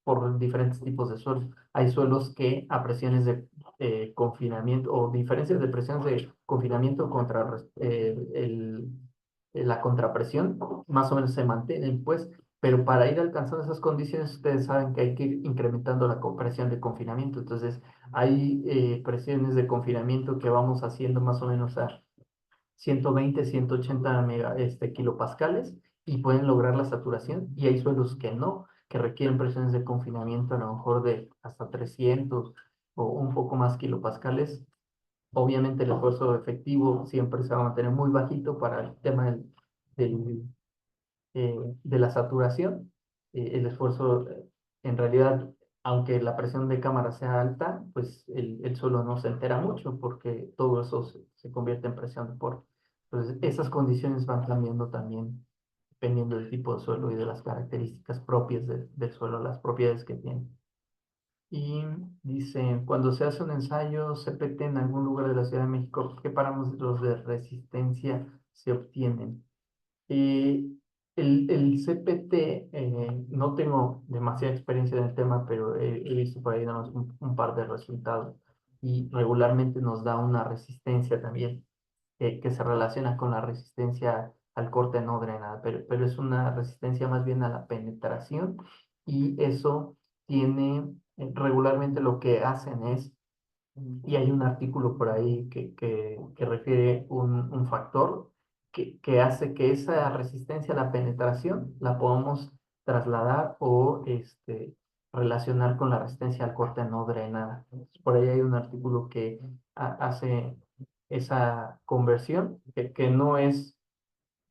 por diferentes tipos de suelos. Hay suelos que a presiones de confinamiento o diferencias de presiones de confinamiento contra la contrapresión, más o menos se mantienen, pues, pero para ir alcanzando esas condiciones, ustedes saben que hay que ir incrementando la presión de confinamiento. Entonces, hay presiones de confinamiento que vamos haciendo más o menos a 120, 180 kilopascales y pueden lograr la saturación. Y hay suelos que no, que requieren presiones de confinamiento a lo mejor de hasta 300 o un poco más kilopascales. Obviamente el esfuerzo efectivo siempre se va a mantener muy bajito para el tema del, de la saturación. El esfuerzo, en realidad, aunque la presión de cámara sea alta, pues el suelo no se entera mucho porque todo eso se convierte en presión de poro. Entonces, esas condiciones van cambiando también dependiendo del tipo de suelo y de las características propias del suelo, las propiedades que tiene. Y dice, cuando se hace un ensayo CPT en algún lugar de la Ciudad de México, ¿qué parámetros de resistencia se obtienen? El CPT, no tengo demasiada experiencia en el tema, pero he visto por ahí nada más un par de resultados y regularmente nos da una resistencia también que se relaciona con la resistencia al corte no drenada, pero es una resistencia más bien a la penetración y eso tiene, regularmente lo que hacen es y hay un artículo por ahí que refiere un factor que hace que esa resistencia a la penetración la podamos trasladar o relacionar con la resistencia al corte no drenada. Entonces, por ahí hay un artículo que hace esa conversión, que no es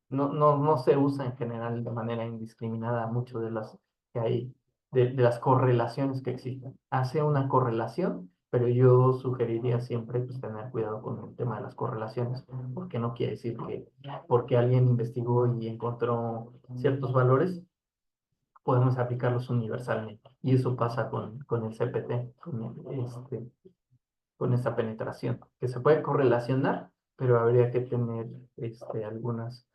no se usa en general de manera indiscriminada mucho de las que hay, de las correlaciones que existen. Hace una correlación, pero yo sugeriría siempre pues, tener cuidado con el tema de las correlaciones, porque no quiere decir que porque alguien investigó y encontró ciertos valores, podemos aplicarlos universalmente. Y eso pasa con el CPT, con esta penetración, que se puede correlacionar, pero habría que tener algunas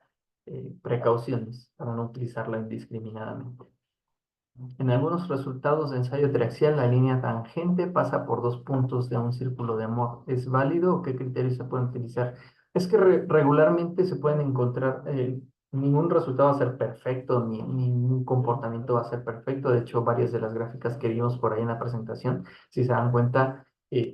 precauciones para no utilizarla indiscriminadamente. En algunos resultados de ensayo triaxial, la línea tangente pasa por 2 puntos de un círculo de Mohr. ¿Es válido o qué criterios se pueden utilizar? Es que regularmente se pueden encontrar, ningún resultado va a ser perfecto, ni ningún comportamiento va a ser perfecto. De hecho, varias de las gráficas que vimos por ahí en la presentación, si se dan cuenta,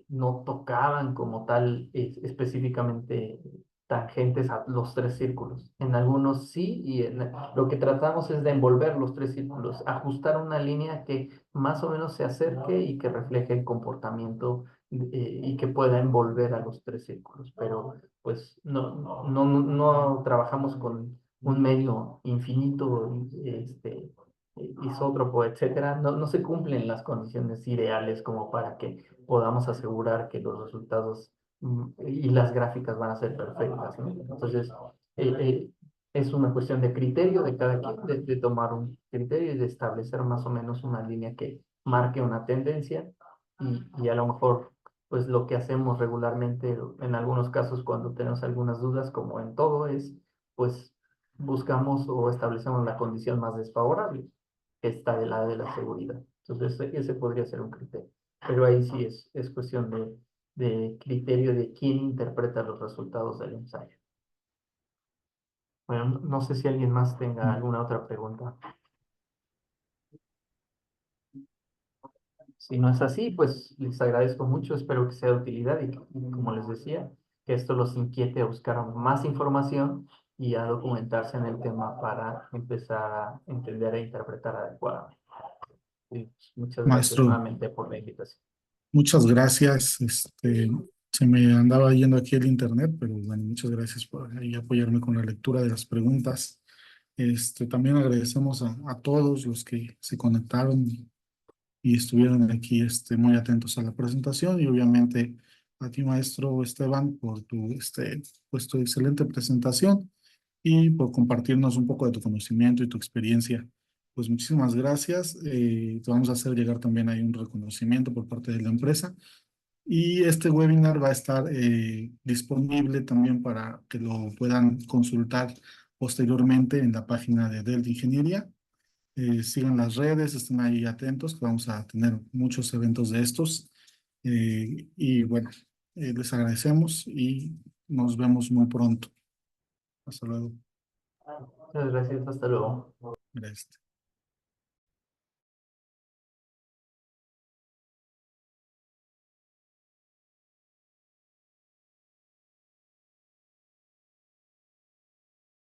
no tocaban como tal específicamente tangentes a los 3 círculos. En algunos sí, y lo que tratamos es de envolver los 3 círculos, ajustar una línea que más o menos se acerque y que refleje el comportamiento y que pueda envolver a los 3 círculos. Pero pues no trabajamos con un medio infinito, isótropo, etcétera. No se cumplen las condiciones ideales como para que podamos asegurar que los resultados y las gráficas van a ser perfectas, ¿no? Entonces, eh, eh, es una cuestión de criterio de cada quien, de tomar un criterio y de establecer más o menos una línea que marque una tendencia y a lo mejor, pues lo que hacemos regularmente, en algunos casos cuando tenemos algunas dudas, como en todo, es, pues, buscamos o establecemos la condición más desfavorable, que está del lado de la seguridad. Entonces, ese podría ser un criterio. Pero ahí sí es cuestión de criterio de quién interpreta los resultados del ensayo. Bueno, no sé si alguien más tenga alguna otra pregunta. Si no es así, pues les agradezco mucho, espero que sea de utilidad y como les decía, que esto los inquiete a buscar más información y a documentarse en el tema para empezar a entender e interpretar adecuadamente. Y, pues, muchas gracias Maestro, nuevamente por la invitación. muchas gracias. Se me andaba yendo aquí el internet, pero bueno, muchas gracias por ahí apoyarme con la lectura de las preguntas. También agradecemos a todos los que se conectaron y estuvieron aquí muy atentos a la presentación y obviamente a ti, maestro Esteban, por pues, tu excelente presentación y por compartirnos un poco de tu conocimiento y tu experiencia. Pues muchísimas gracias. Te vamos a hacer llegar también ahí un reconocimiento por parte de la empresa. Y este webinar va a estar disponible también para que lo puedan consultar posteriormente en la página de Dell Ingeniería. Sigan las redes, estén ahí atentos, que vamos a tener muchos eventos de estos. Y bueno, les agradecemos y nos vemos muy pronto. Hasta luego. Muchas gracias, hasta luego. Gracias.